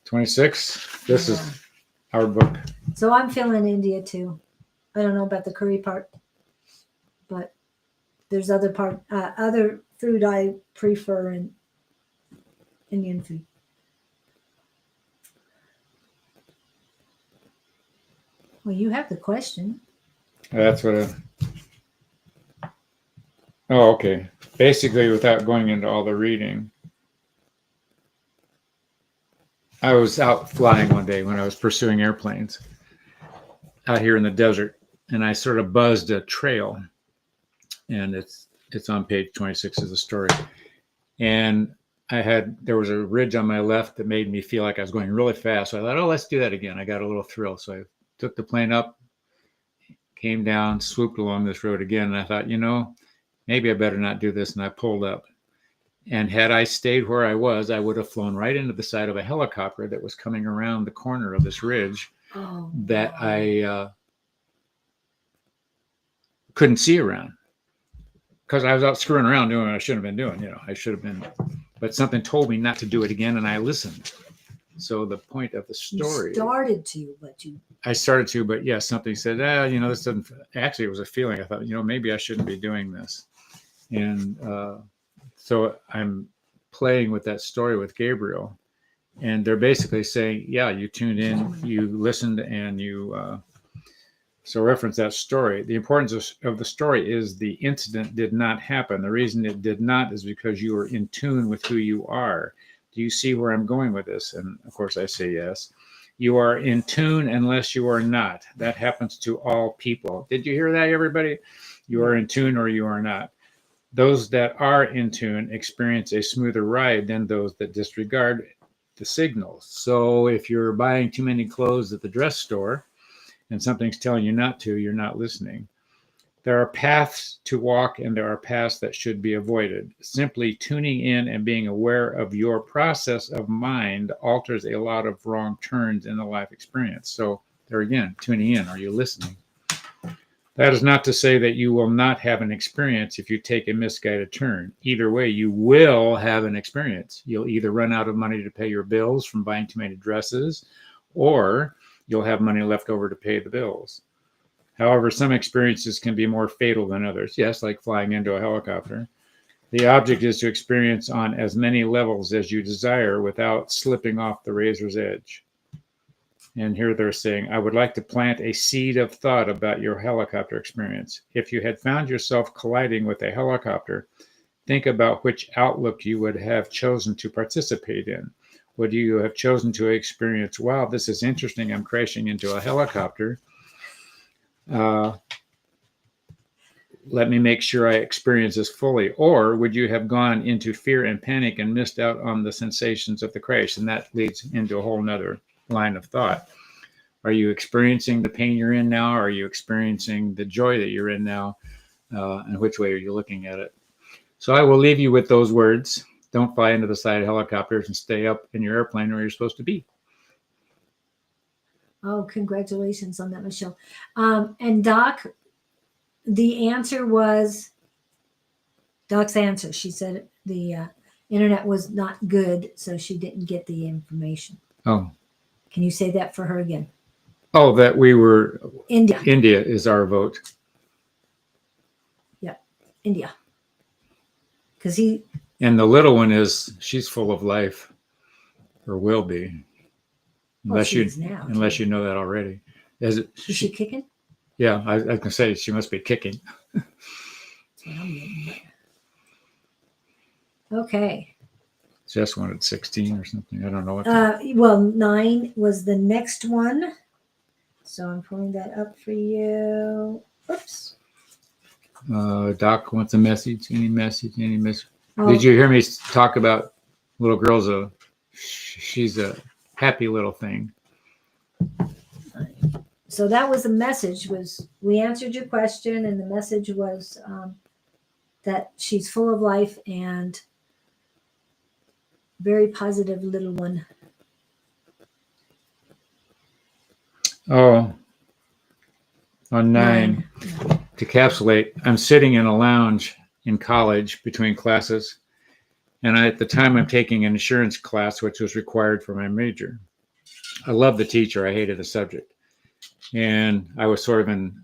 26, this Yeah. is our book. So I'm feeling India too. I don't know about the curry part, but there's other food I prefer in Indian food. Well, you have the question. That's what oh, okay. Basically, without going into all the reading, I was out flying one day when I was pursuing airplanes out here in the desert, and I sort of buzzed a trail, and it's on page 26 of the story. And there was a ridge on my left that made me feel like I was going really fast. So I thought, oh, let's do that again. I got a little thrill. So I took the plane up, came down, swooped along this road again. And I thought, maybe I better not do this. And I pulled up. And had I stayed where I was, I would have flown right into the side of a helicopter that was coming around the corner of this ridge that I couldn't see around. Because I was out screwing around doing what I shouldn't have been doing. I should have been, but something told me not to do it again, and I listened. So the point of the story. You started to, but I started to, but yeah, something said, this doesn't. Actually, it was a feeling. I thought, maybe I shouldn't be doing this, and so I'm playing with that story with Gabriel, and they're basically saying, yeah, you tuned in, you listened, and you. So reference that story. The importance of the story is the incident did not happen. The reason it did not is because you were in tune with who you are. Do you see where I'm going with this? And of course I say yes. You are in tune unless you are not. That happens to all people. Did you hear that, everybody? You are in tune or you are not. Those that are in tune experience a smoother ride than those that disregard the signals. So if you're buying too many clothes at the dress store, and something's telling you not to, you're not listening. There are paths to walk and there are paths that should be avoided. Simply tuning in and being aware of your process of mind alters a lot of wrong turns in the life experience. So there again, tuning in, are you listening? That is not to say that you will not have an experience if you take a misguided turn. Either way, you will have an experience. You'll either run out of money to pay your bills from buying too many dresses, or you'll have money left over to pay the bills. However, some experiences can be more fatal than others. Yes, like flying into a helicopter. The object is to experience on as many levels as you desire without slipping off the razor's edge. And here they're saying, I would like to plant a seed of thought about your helicopter experience. If you had found yourself colliding with a helicopter, think about which outlook you would have chosen to participate in. Would you have chosen to experience, wow, this is interesting, I'm crashing into a helicopter. Let me make sure I experience this fully. Or would you have gone into fear and panic and missed out on the sensations of the crash? And that leads into a whole nother line of thought. Are you experiencing the pain you're in now? Are you experiencing the joy that you're in now? And which way are you looking at it? So I will leave you with those words. Don't fly into the side of helicopters and stay up in your airplane where you're supposed to be. Oh, congratulations on that, Michelle. And Doc, the answer was, Doc's answer, she said the internet was not good, so she didn't get the information. Oh. Can you say that for her again? Oh, that we were... India. India is our vote. Yeah, India. Because And the little one she's full of life, or will be, unless you know that already. Is she kicking? Yeah, I was going to say she must be kicking. That's what I'm getting. Okay. Just wanted 16 or something. I don't know what. Well, 9 was the next one, so I'm pulling that up for you. Oops. Doc wants a message. Any message? Oh. Did you hear me talk about little girls? She's a happy little thing. So that was the message. Was we answered your question, and the message was that she's full of life and very positive little one. Oh, on 9. To encapsulate, I'm sitting in a lounge in college between classes, And at the time, I'm taking an insurance class, which was required for my major. I loved the teacher. I hated the subject. And I was sort of in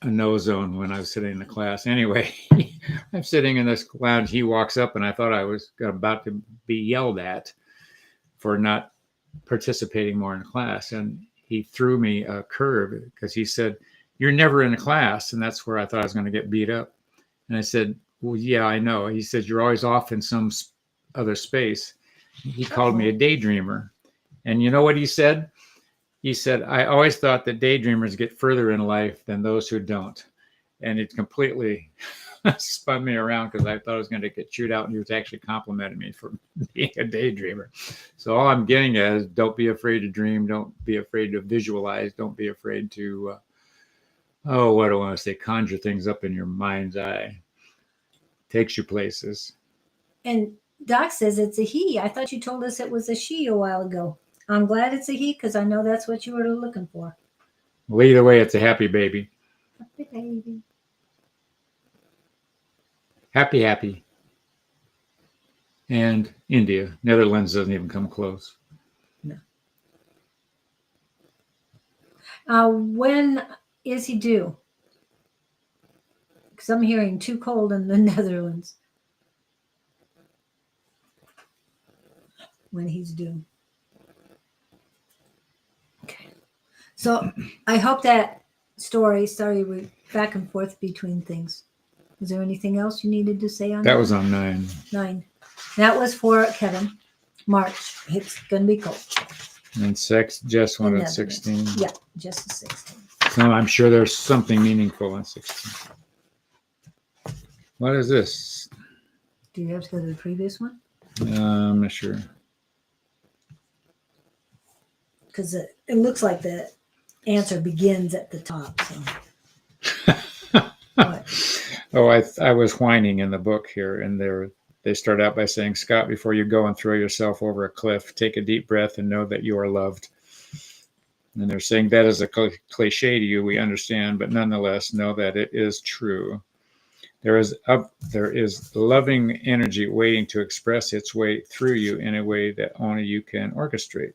a no zone when I was sitting in the class. Anyway, I'm sitting in this lounge. He walks up, and I thought I was about to be yelled at for not participating more in class. And he threw me a curve because he said, "You're never in a class." And that's where I thought I was going to get beat up. And I said, "Well, yeah, I know." He said, "You're always off in some other space." He called me a daydreamer. And you know what he said? He said, "I always thought that daydreamers get further in life than those who don't." And it completely spun me around because I thought I was going to get chewed out. And he was actually complimenting me for being a daydreamer. So all I'm getting at is don't be afraid to dream. Don't be afraid to visualize. Don't be afraid to, what do I want to say? Conjure things up in your mind's eye. Takes you places. And Doc says it's a he. I thought you told us it was a she a while ago. I'm glad it's a he because I know that's what you were looking for. Well, either way, it's a happy baby. Happy baby. Happy, happy. And India. Netherlands doesn't even come close. No. When is he due? Because I'm hearing too cold in the Netherlands. When he's due. Okay. So I hope that sorry, we're back and forth between things. Is there anything else you needed to say on that? That was on 9. 9. That was for Kevin. March. It's going to be cold. And Jess wanted Netherlands. 16. Yeah, just the 16. So I'm sure there's something meaningful on 16. What is this? Do you have to go to the previous one? I'm not sure. Because it looks like the answer begins at the top. So. What? Oh, I was whining in the book here, and they start out by saying, "Scott, before you go and throw yourself over a cliff, take a deep breath and know that you are loved." And they're saying that is a cliche to you, we understand, but nonetheless know that it is true. There is loving energy waiting to express its way through you in a way that only you can orchestrate.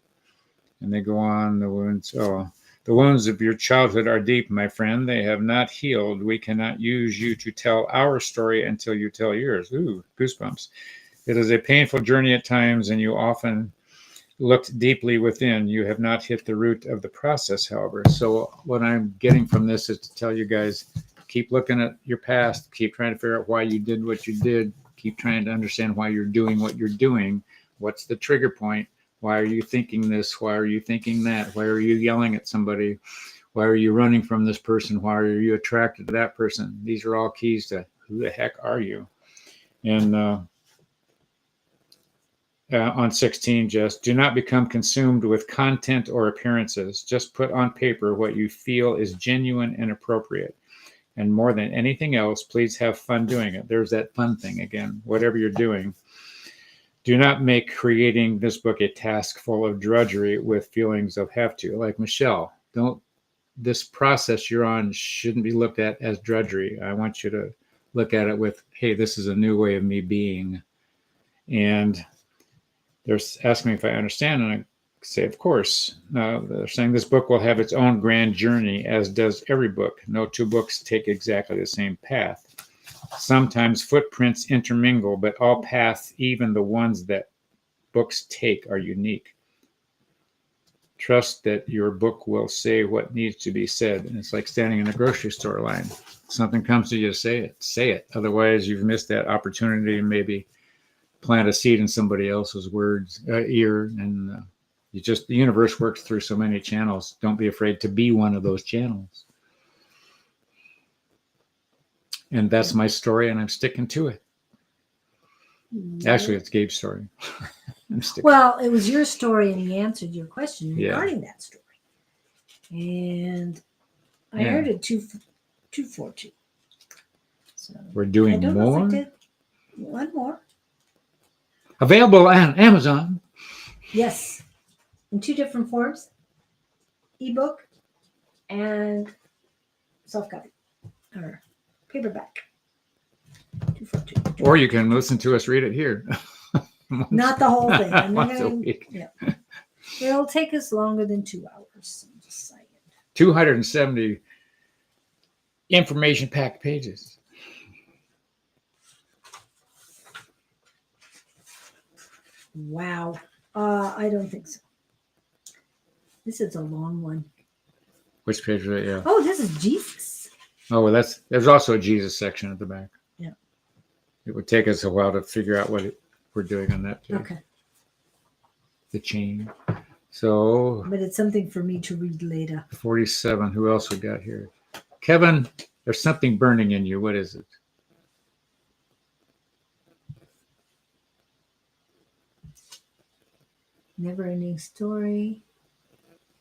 And they go on, the wounds of your childhood are deep, my friend. They have not healed. We cannot use you to tell our story until you tell yours. Ooh, goosebumps. It is a painful journey at times, and you often looked deeply within. You have not hit the root of the process, however. So what I'm getting from this is to tell you guys, keep looking at your past. Keep trying to figure out why you did what you did. Keep trying to understand why you're doing what you're doing. What's the trigger point? Why are you thinking this? Why are you thinking that? Why are you yelling at somebody? Why are you running from this person? Why are you attracted to that person? These are all keys to who the heck are you? And on 16, just do not become consumed with content or appearances. Just put on paper what you feel is genuine and appropriate. And more than anything else, please have fun doing it. There's that fun thing again, whatever you're doing. Do not make creating this book a task full of drudgery with feelings of have to. Like Michelle, this process you're on shouldn't be looked at as drudgery. I want you to look at it with, hey, this is a new way of me being. And they're asking me if I understand, and I say, of course. They're saying this book will have its own grand journey, as does every book. No two books take exactly the same path. Sometimes footprints intermingle, but all paths, even the ones that books take, are unique. Trust that your book will say what needs to be said. And it's like standing in a grocery store line. Something comes to you, say it. Say it. Otherwise, you've missed that opportunity to maybe plant a seed in somebody else's ear. And the universe works through so many channels. Don't be afraid to be one of those channels. And that's my story, and I'm sticking to it. Actually, it's Gabe's story. Well, it was your story, and he answered your question regarding that story. And I heard it 242. So we're doing I don't more. know if I did one more. Available on Amazon. Yes, in 2 different forms: ebook and soft copy or paperback. 242. Or you can listen to us read it here. Not the whole thing. I'm not Once a gonna, week. yeah. It'll take us longer than 2 hours. I'm just saying. 270 information packed pages. Wow. I don't think so. This is a long one. Which page is that? Yeah. Oh, this is Jesus. Oh, well, there's also a Jesus section at the back. Yeah. It would take us a while to figure out what we're doing on that page. Okay. The chain. So, But it's something for me to read later. 47. Who else we got here? Kevin, there's something burning in you. What is it? Never ending story.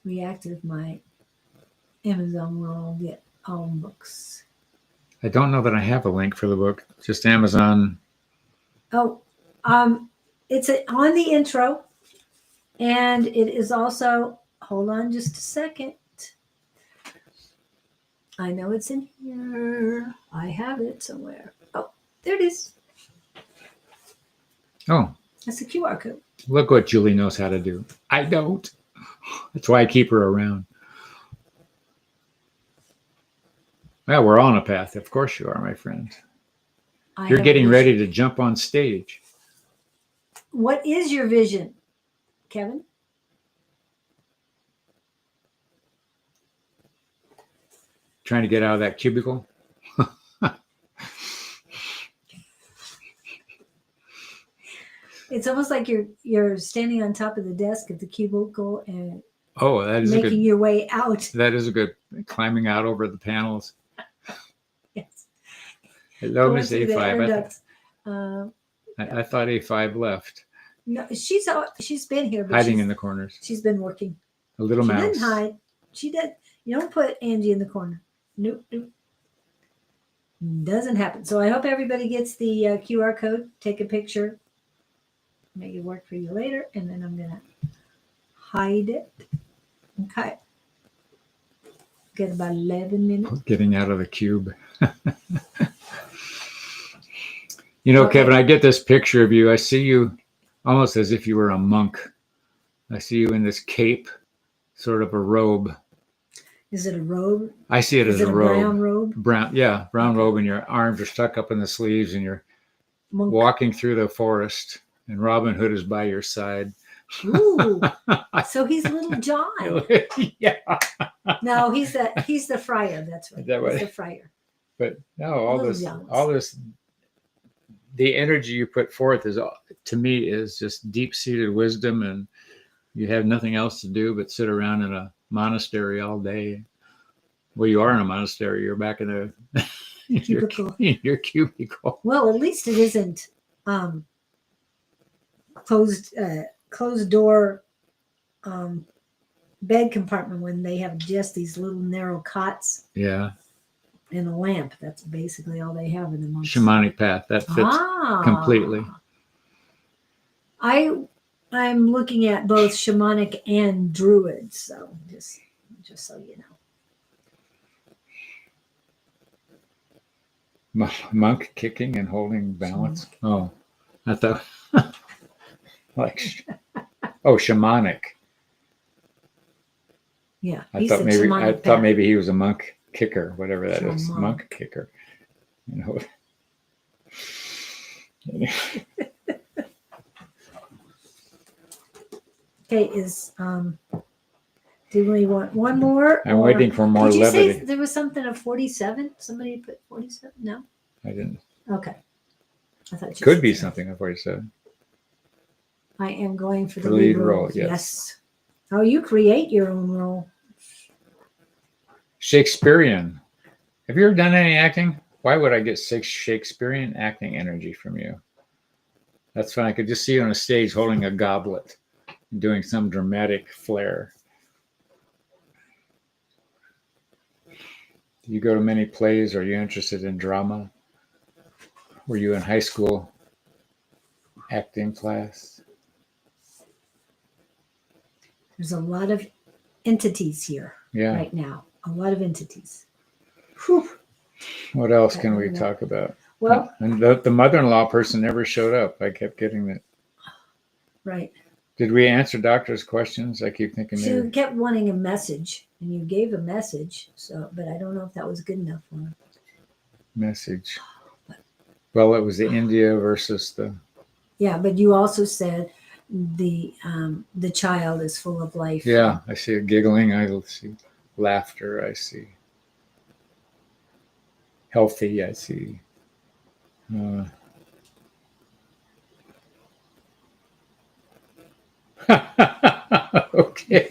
Reactive my Amazon will get all books. I don't know that I have a link for the book. Just Amazon. Oh, it's on the intro, and it is also. Hold on, just a second. I know it's in here. I have it somewhere. Oh, there it is. Oh, That's a QR code. look what Julie knows how to do. I don't. That's why I keep her around. Well, we're on a path. Of course you are, my friend. You're getting ready to jump on stage. What is your vision, Kevin? Trying to get out of that cubicle. It's almost like you're standing on top of the desk at the cubicle and Oh, that is making your way out. That is a good climbing out over the panels. Yes. Hello, Going Miss through the A5. air ducts. I thought A5 left, No, she's been here, but hiding in the corners. she's been working. A little She mouse. didn't hide. She did. You don't put Angie in the corner. Nope. Doesn't happen. So I hope everybody gets the QR code. Take a picture. Make it work for you later. And then I'm going to hide it. Okay. Get about 11 minutes. Getting out of the cube. You know, Okay. Kevin, I get this picture of you. I see you almost as if you were a monk. I see you in this cape, sort of a robe. Is it a robe? I see it Is as it a a robe. brown robe? Brown robe, and your arms are stuck up in the sleeves, and you're Monk. walking through the forest, and Robin Hood is by your side. Ooh. So he's Little John. Yeah. No, he's the friar. That's right. Is that right? He's the friar. But no, all Little this, Johns. the energy you put forth is, to me, is just deep-seated wisdom, and you have nothing else to do but sit around in a monastery all day. Well, you are in a monastery. You're back in Cubicle. your cubicle. Well, at least it isn't closed door bed compartment when they have just these little narrow cots Yeah. and a lamp. That's basically all they have in the monks. Shamanic path. That fits completely. I'm looking at both shamanic and druid, so just so you know. Monk kicking and holding balance. Oh, I thought shamanic. Yeah, I he's thought the maybe shamanic path. he was a monk kicker, whatever that is. Shaman. Monk kicker. You know. Okay, do we want one more? I'm waiting for more Did you levity. say there was something of 47? Somebody put 47? No? I didn't. Okay. I thought you Could said be that. something of what you said. I am going for the The lead lead role. role, yes. Oh, you create your own role. Shakespearean. Have you ever done any acting? Why would I get Shakespearean acting energy from you? That's fun. I could just see you on a stage holding a goblet and doing some dramatic flair. Do you go to many plays? Are you interested in drama? Were you in high school acting class? There's a lot of entities here Yeah. right now. A lot of entities. Whew. What else can we talk about? Well, And the mother-in-law person never showed up. I kept getting that. right. Did we answer doctor's questions? I keep thinking She maybe. kept wanting a message, and you gave a message. So, but I don't know if that was good enough for her. Message. Well, it was the India versus the. Yeah, but you also said the child is full of life. Yeah, I see it giggling. I see laughter. I see healthy. I see. Uh, okay.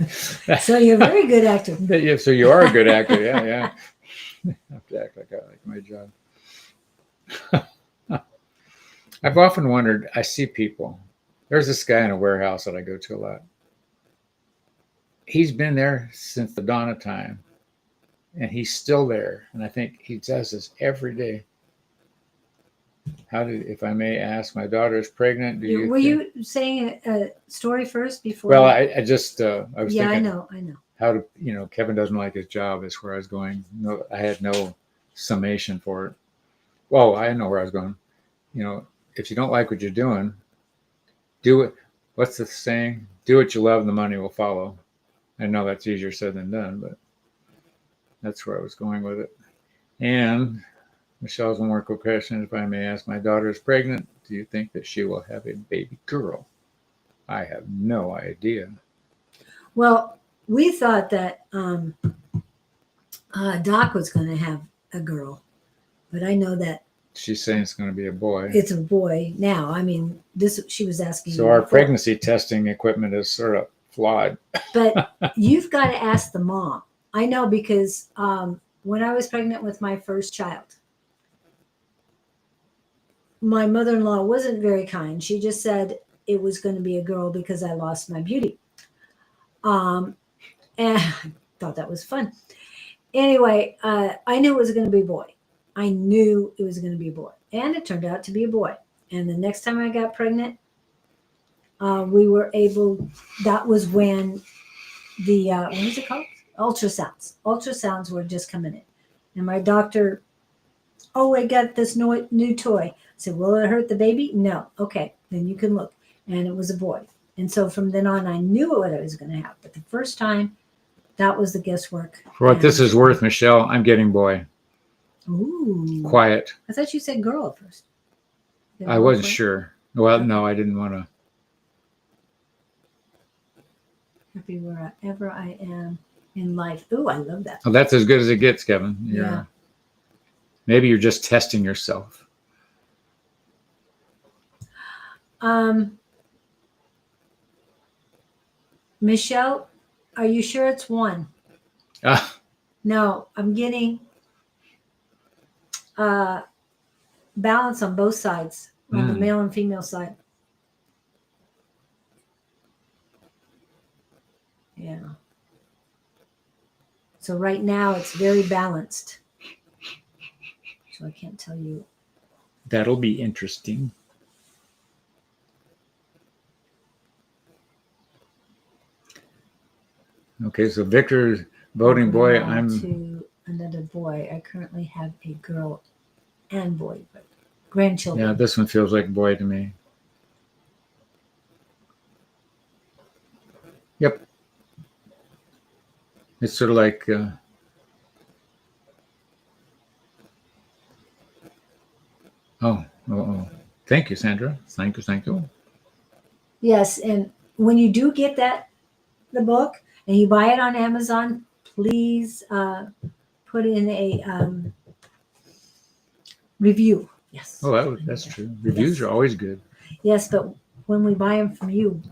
So you're a very good actor. Yeah, so you are a good actor. Yeah, yeah. I have to act like I like my job. I've often wondered, I see people. There's this guy in a warehouse that I go to a lot. He's been there since the dawn of time, and he's still there. And I think he does this every day. How did, if I may ask, my daughter is pregnant. Do you Were you saying a story first before? Well, I just, I was yeah, thinking, I know. how to, Kevin doesn't like his job is where I was going. No, I had no summation for it. Well, I know where I was going. If you don't like what you're doing, do it. What's the saying? Do what you love and the money will follow. I know that's easier said than done, but that's where I was going with it. And Michelle's one more quick question, if I may ask. My daughter is pregnant. Do you think that she will have a baby girl? I have no idea. Well, we thought that Doc was going to have a girl, but I know that She's saying it's going to be a boy. it's a boy now. I mean, she was asking. So our pregnancy testing equipment is sort of flawed. But you've got to ask the mom. I know because when I was pregnant with my first child, my mother-in-law wasn't very kind. She just said it was going to be a girl because I lost my beauty. And I thought that was fun. Anyway, I knew it was going to be a boy. I knew it was going to be a boy. And it turned out to be a boy. And the next time I got pregnant, we were able, that was when the, what is it called? Ultrasounds. Ultrasounds were just coming in. And my doctor, oh, I got this new toy. I said, will it hurt the baby? No. Okay, then you can look. And it was a boy. And so from then on, I knew what I was going to have. But the first time, that was the guesswork. For what this is worth, Michelle, I'm getting boy. Ooh. Quiet. I thought you said girl at first. I wasn't sure. Well, no, I didn't want to. Happy wherever I am in life. Ooh, I love that. Well, that's as good as it gets, Kevin. Yeah. Maybe you're just testing yourself. Michelle, are you sure it's one? No, I'm getting balance on both sides, on the male and female side. Yeah. So right now it's very balanced. So I can't tell you. That'll be interesting. Okay, so Victor's voting boy. To another boy. I currently have a girl and boy, but grandchildren. Yeah, this one feels like boy to me. Yep. It's sort of like oh. Thank you, Sandra. Thank you. Yes, and when you do get the book and you buy it on Amazon, please put in a review. Yes. Oh, that's true. Reviews are always good. Yes, but when we buy them from you,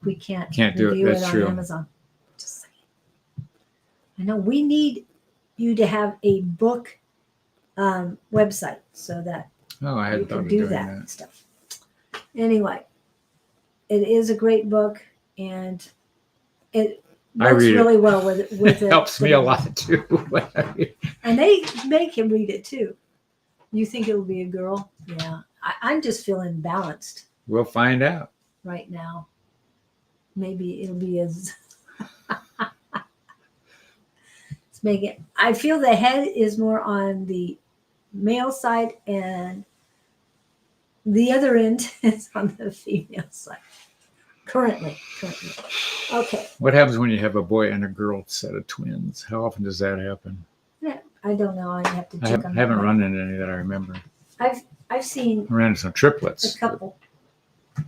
we can't do it. review That's it on true. Amazon. Just saying. I know we need you to have a book website so that I you hadn't thought can of do doing that stuff. Anyway, it is a great book, and it I works read it. really well with It helps me a lot too. And they make him read it too. You think it will be a girl? Yeah. I'm just feeling balanced We'll find out. right now. Maybe it'll be as let's make it. I feel the head is more on the male side and The other end is on the female side. Currently. Okay. What happens when you have a boy and a girl set of twins? How often does that happen? Yeah, I don't know. I have to I check on haven't that. run into any that I remember. I've seen I ran into some triplets. a couple.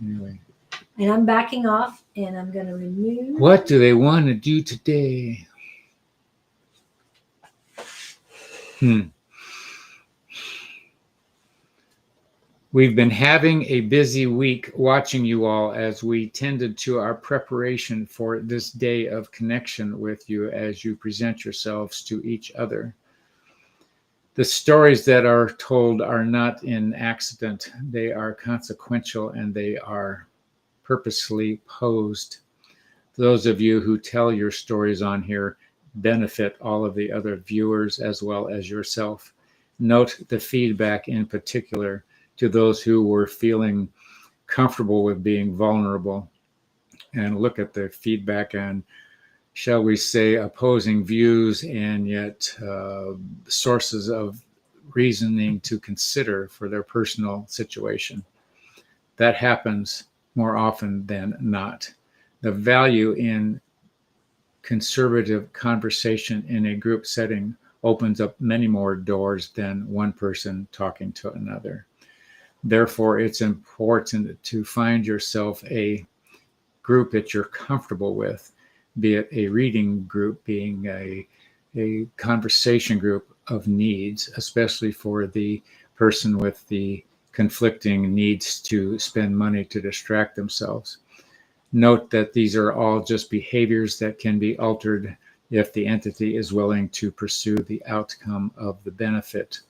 Anyway. And I'm backing off and I'm going to remove. What do they want to do today? We've been having a busy week watching you all as we tended to our preparation for this day of connection with you as you present yourselves to each other. The stories that are told are not in accident. They are consequential and they are purposely posed. Those of you who tell your stories on here benefit all of the other viewers as well as yourself. Note the feedback in particular to those who were feeling comfortable with being vulnerable, and look at the feedback and, shall we say, opposing views and yet sources of reasoning to consider for their personal situation. That happens more often than not. The value in conservative conversation in a group setting opens up many more doors than one person talking to another. Therefore, it's important to find yourself a group that you're comfortable with, be it a reading group, being a conversation group of needs, especially for the person with the conflicting needs to spend money to distract themselves. Note that these are all just behaviors that can be altered if the entity is willing to pursue the outcome of the benefit.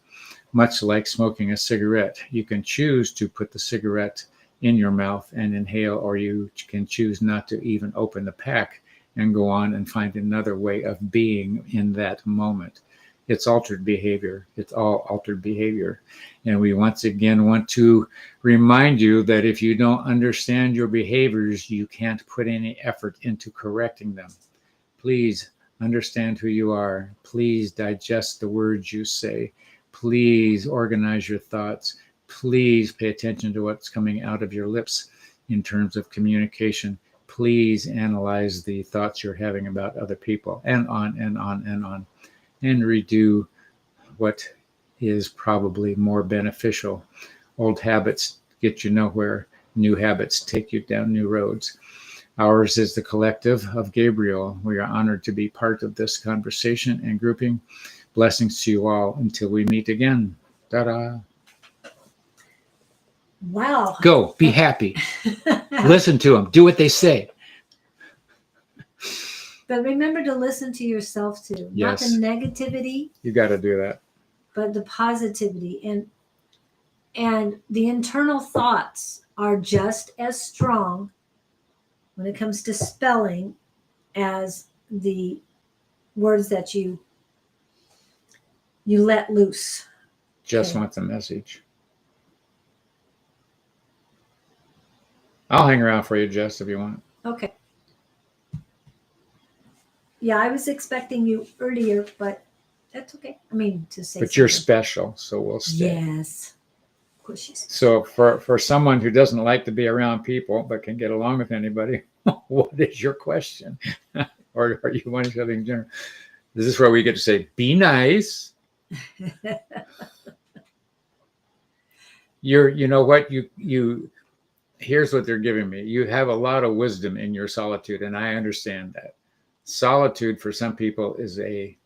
Much like smoking a cigarette, you can choose to put the cigarette in your mouth and inhale, or you can choose not to even open the pack and go on and find another way of being in that moment. It's altered behavior. It's all altered behavior. And we once again want to remind you that if you don't understand your behaviors, you can't put any effort into correcting them. Please understand who you are. Please digest the words you say. Please organize your thoughts. Please pay attention to what's coming out of your lips in terms of communication. Please analyze the thoughts you're having about other people, and on and on and on. And redo what is probably more beneficial. Old habits get you nowhere. New habits take you down new roads. Ours is the collective of Gabriel. We are honored to be part of this conversation and grouping. Blessings to you all until we meet again. Ta-da. Wow. Go. Be happy. Listen to them. Do what they say. But remember to listen to yourself too. Yes. Not the negativity. You got to do that. But the positivity. And the internal thoughts are just as strong when it comes to spelling as the words that you let loose. Just Okay. wants a message. I'll hang around for you, Jess, if you want. Okay. Yeah, I was expecting you earlier, but that's okay. I mean, to say But you're something. special, so we'll stay. Yes. Of course she's So for someone who doesn't like to be around people but can get along with anybody, what is your question? Or are you wanting something general? This is where we get to say, be nice. You know what, you here's what they're giving me. You have a lot of wisdom in your solitude, and I understand that. Solitude for some people is it's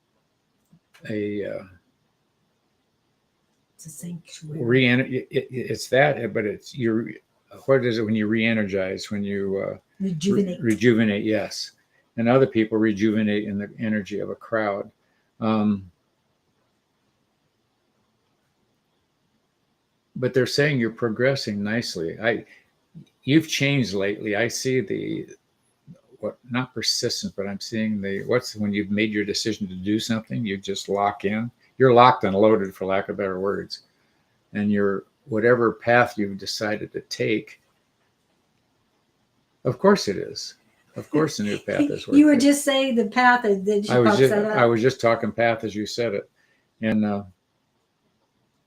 a sanctuary. it's that, but it's what is it when you re-energize, when you rejuvenate, yes. And other people rejuvenate in the energy of a crowd. But they're saying you're progressing nicely. You've changed lately. I see not persistence, but I'm seeing when you've made your decision to do something, you just lock in. You're locked and loaded, for lack of better words. And whatever path you've decided to take, of course it is. Of course the new path is working. You were just saying the path that I was just talking path as you said it. And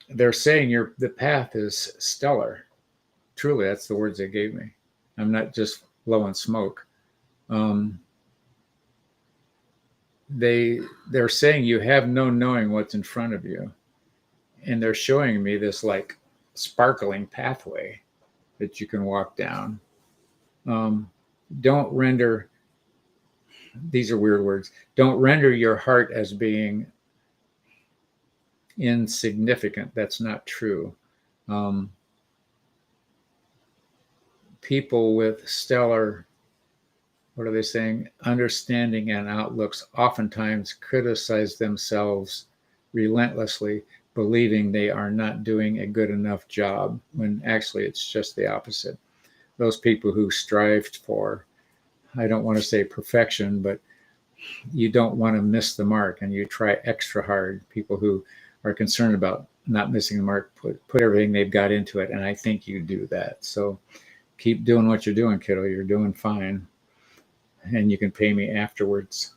they're saying the path is stellar. truly, that's the words they gave me. I'm not just blowing smoke. They're saying you have no knowing what's in front of you, and they're showing me this like sparkling pathway that you can walk down. Don't render, these are weird words, don't render your heart as being insignificant. That's not true. People with stellar, what are they saying, understanding and outlooks oftentimes criticize themselves relentlessly, believing they are not doing a good enough job, when actually it's just the opposite. Those people who strived for, I don't want to say perfection, but you don't want to miss the mark and you try extra hard. People who are concerned about not missing the mark put everything they've got into it, and I think you do that. So keep doing what you're doing, kiddo. You're doing fine, and you can pay me afterwards.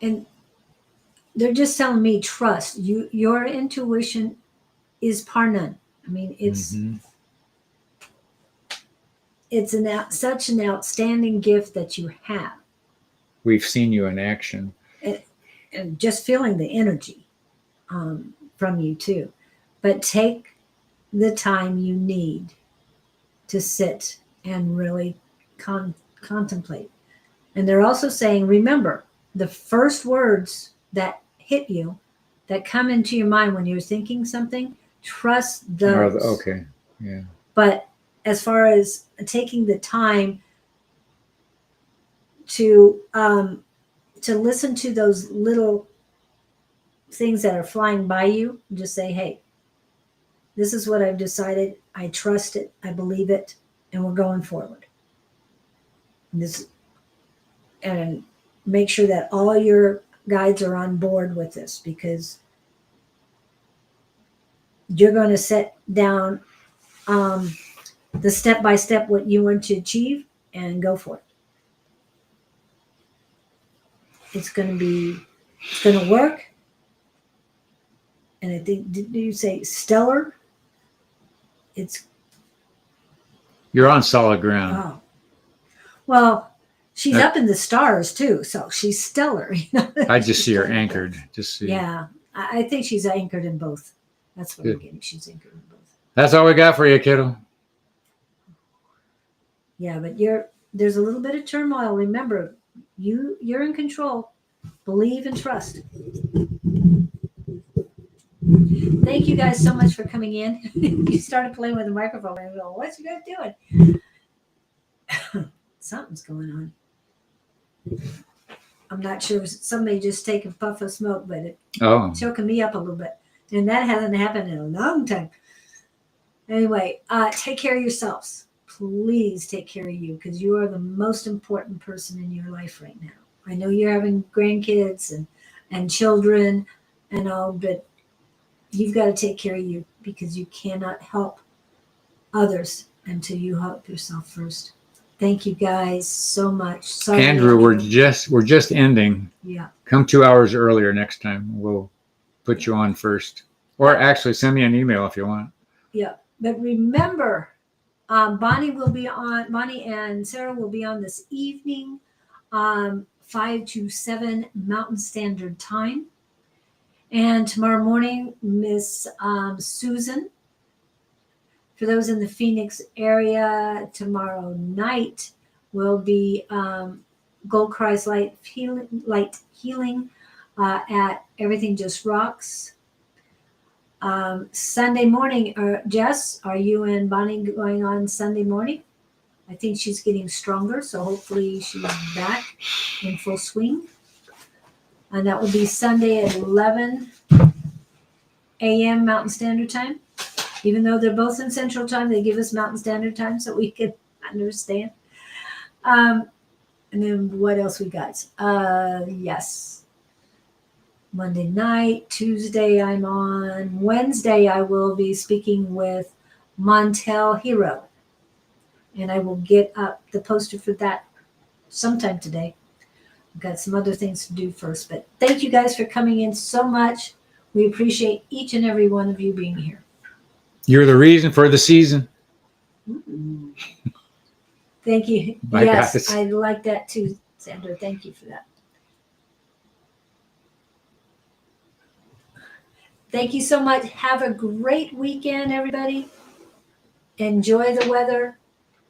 And they're just telling me, trust you. Your intuition is par none. I mean, it's such an outstanding gift that you have. We've seen you in action. And just feeling the energy from you too. But take the time you need to sit and really contemplate. And they're also saying, remember, the first words that hit you, that come into your mind when you're thinking something, trust those. Okay, yeah. But as far as taking the time to listen to those little things that are flying by you, just say, hey, this is what I've decided. I trust it. I believe it. And we're going forward. And make sure that all your guides are on board with this, because you're going to set down the step-by-step what you want to achieve and go for it. It's going to work. And I think, did you say stellar? You're on solid ground. Oh. Well, she's up in the stars too, so she's stellar. I just see her anchored. Yeah, I think she's anchored in both. That's what I'm getting. She's anchored in both. That's all we got for you, kiddo. Yeah, but there's a little bit of turmoil. Remember, you're in control. Believe and trust. Thank you guys so much for coming in. You started playing with the microphone. I go, what's you guys doing? Something's going on. I'm not sure. Somebody just take a puff of smoke, but it's choking me up a little bit. And that hasn't happened in a long time. Anyway, take care of yourselves. Please take care of you, because you are the most important person in your life right now. I know you're having grandkids and children and all, but you've got to take care of you, because you cannot help others until you help yourself first. Thank you guys so much. Sorry, Andrew, we're just ending. Yeah. Come 2 hours earlier next time. We'll put you on first. Or actually send me an email if you want. Yeah. But remember, Bonnie and Sarah will be on this evening, 5 to 7 Mountain Standard Time. And tomorrow morning, Miss Susan, for those in the Phoenix area, tomorrow night will be Gold Christ Light Healing at Everything Just Rocks. Sunday morning, Jess, are you and Bonnie going on Sunday morning? I think she's getting stronger, so hopefully she's back in full swing. And that will be Sunday at 11 a.m. Mountain Standard Time. Even though they're both in Central Time, they give us Mountain Standard Time so we can understand. And then what else we got? Yes. Monday night, Tuesday I'm on. Wednesday I will be speaking with Montel Hero. And I will get up the poster for that sometime today. I've got some other things to do first. But thank you guys for coming in so much. We appreciate each and every one of you being here. You're the reason for the season. Thank you. My Yes, guys. I like that too, Sandra. Thank you for that. Thank you so much. Have a great weekend, everybody. Enjoy the weather.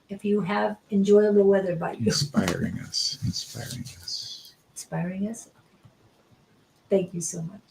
If you have enjoyable weather by you. Inspiring us. Inspiring us. Inspiring us. Thank you so much.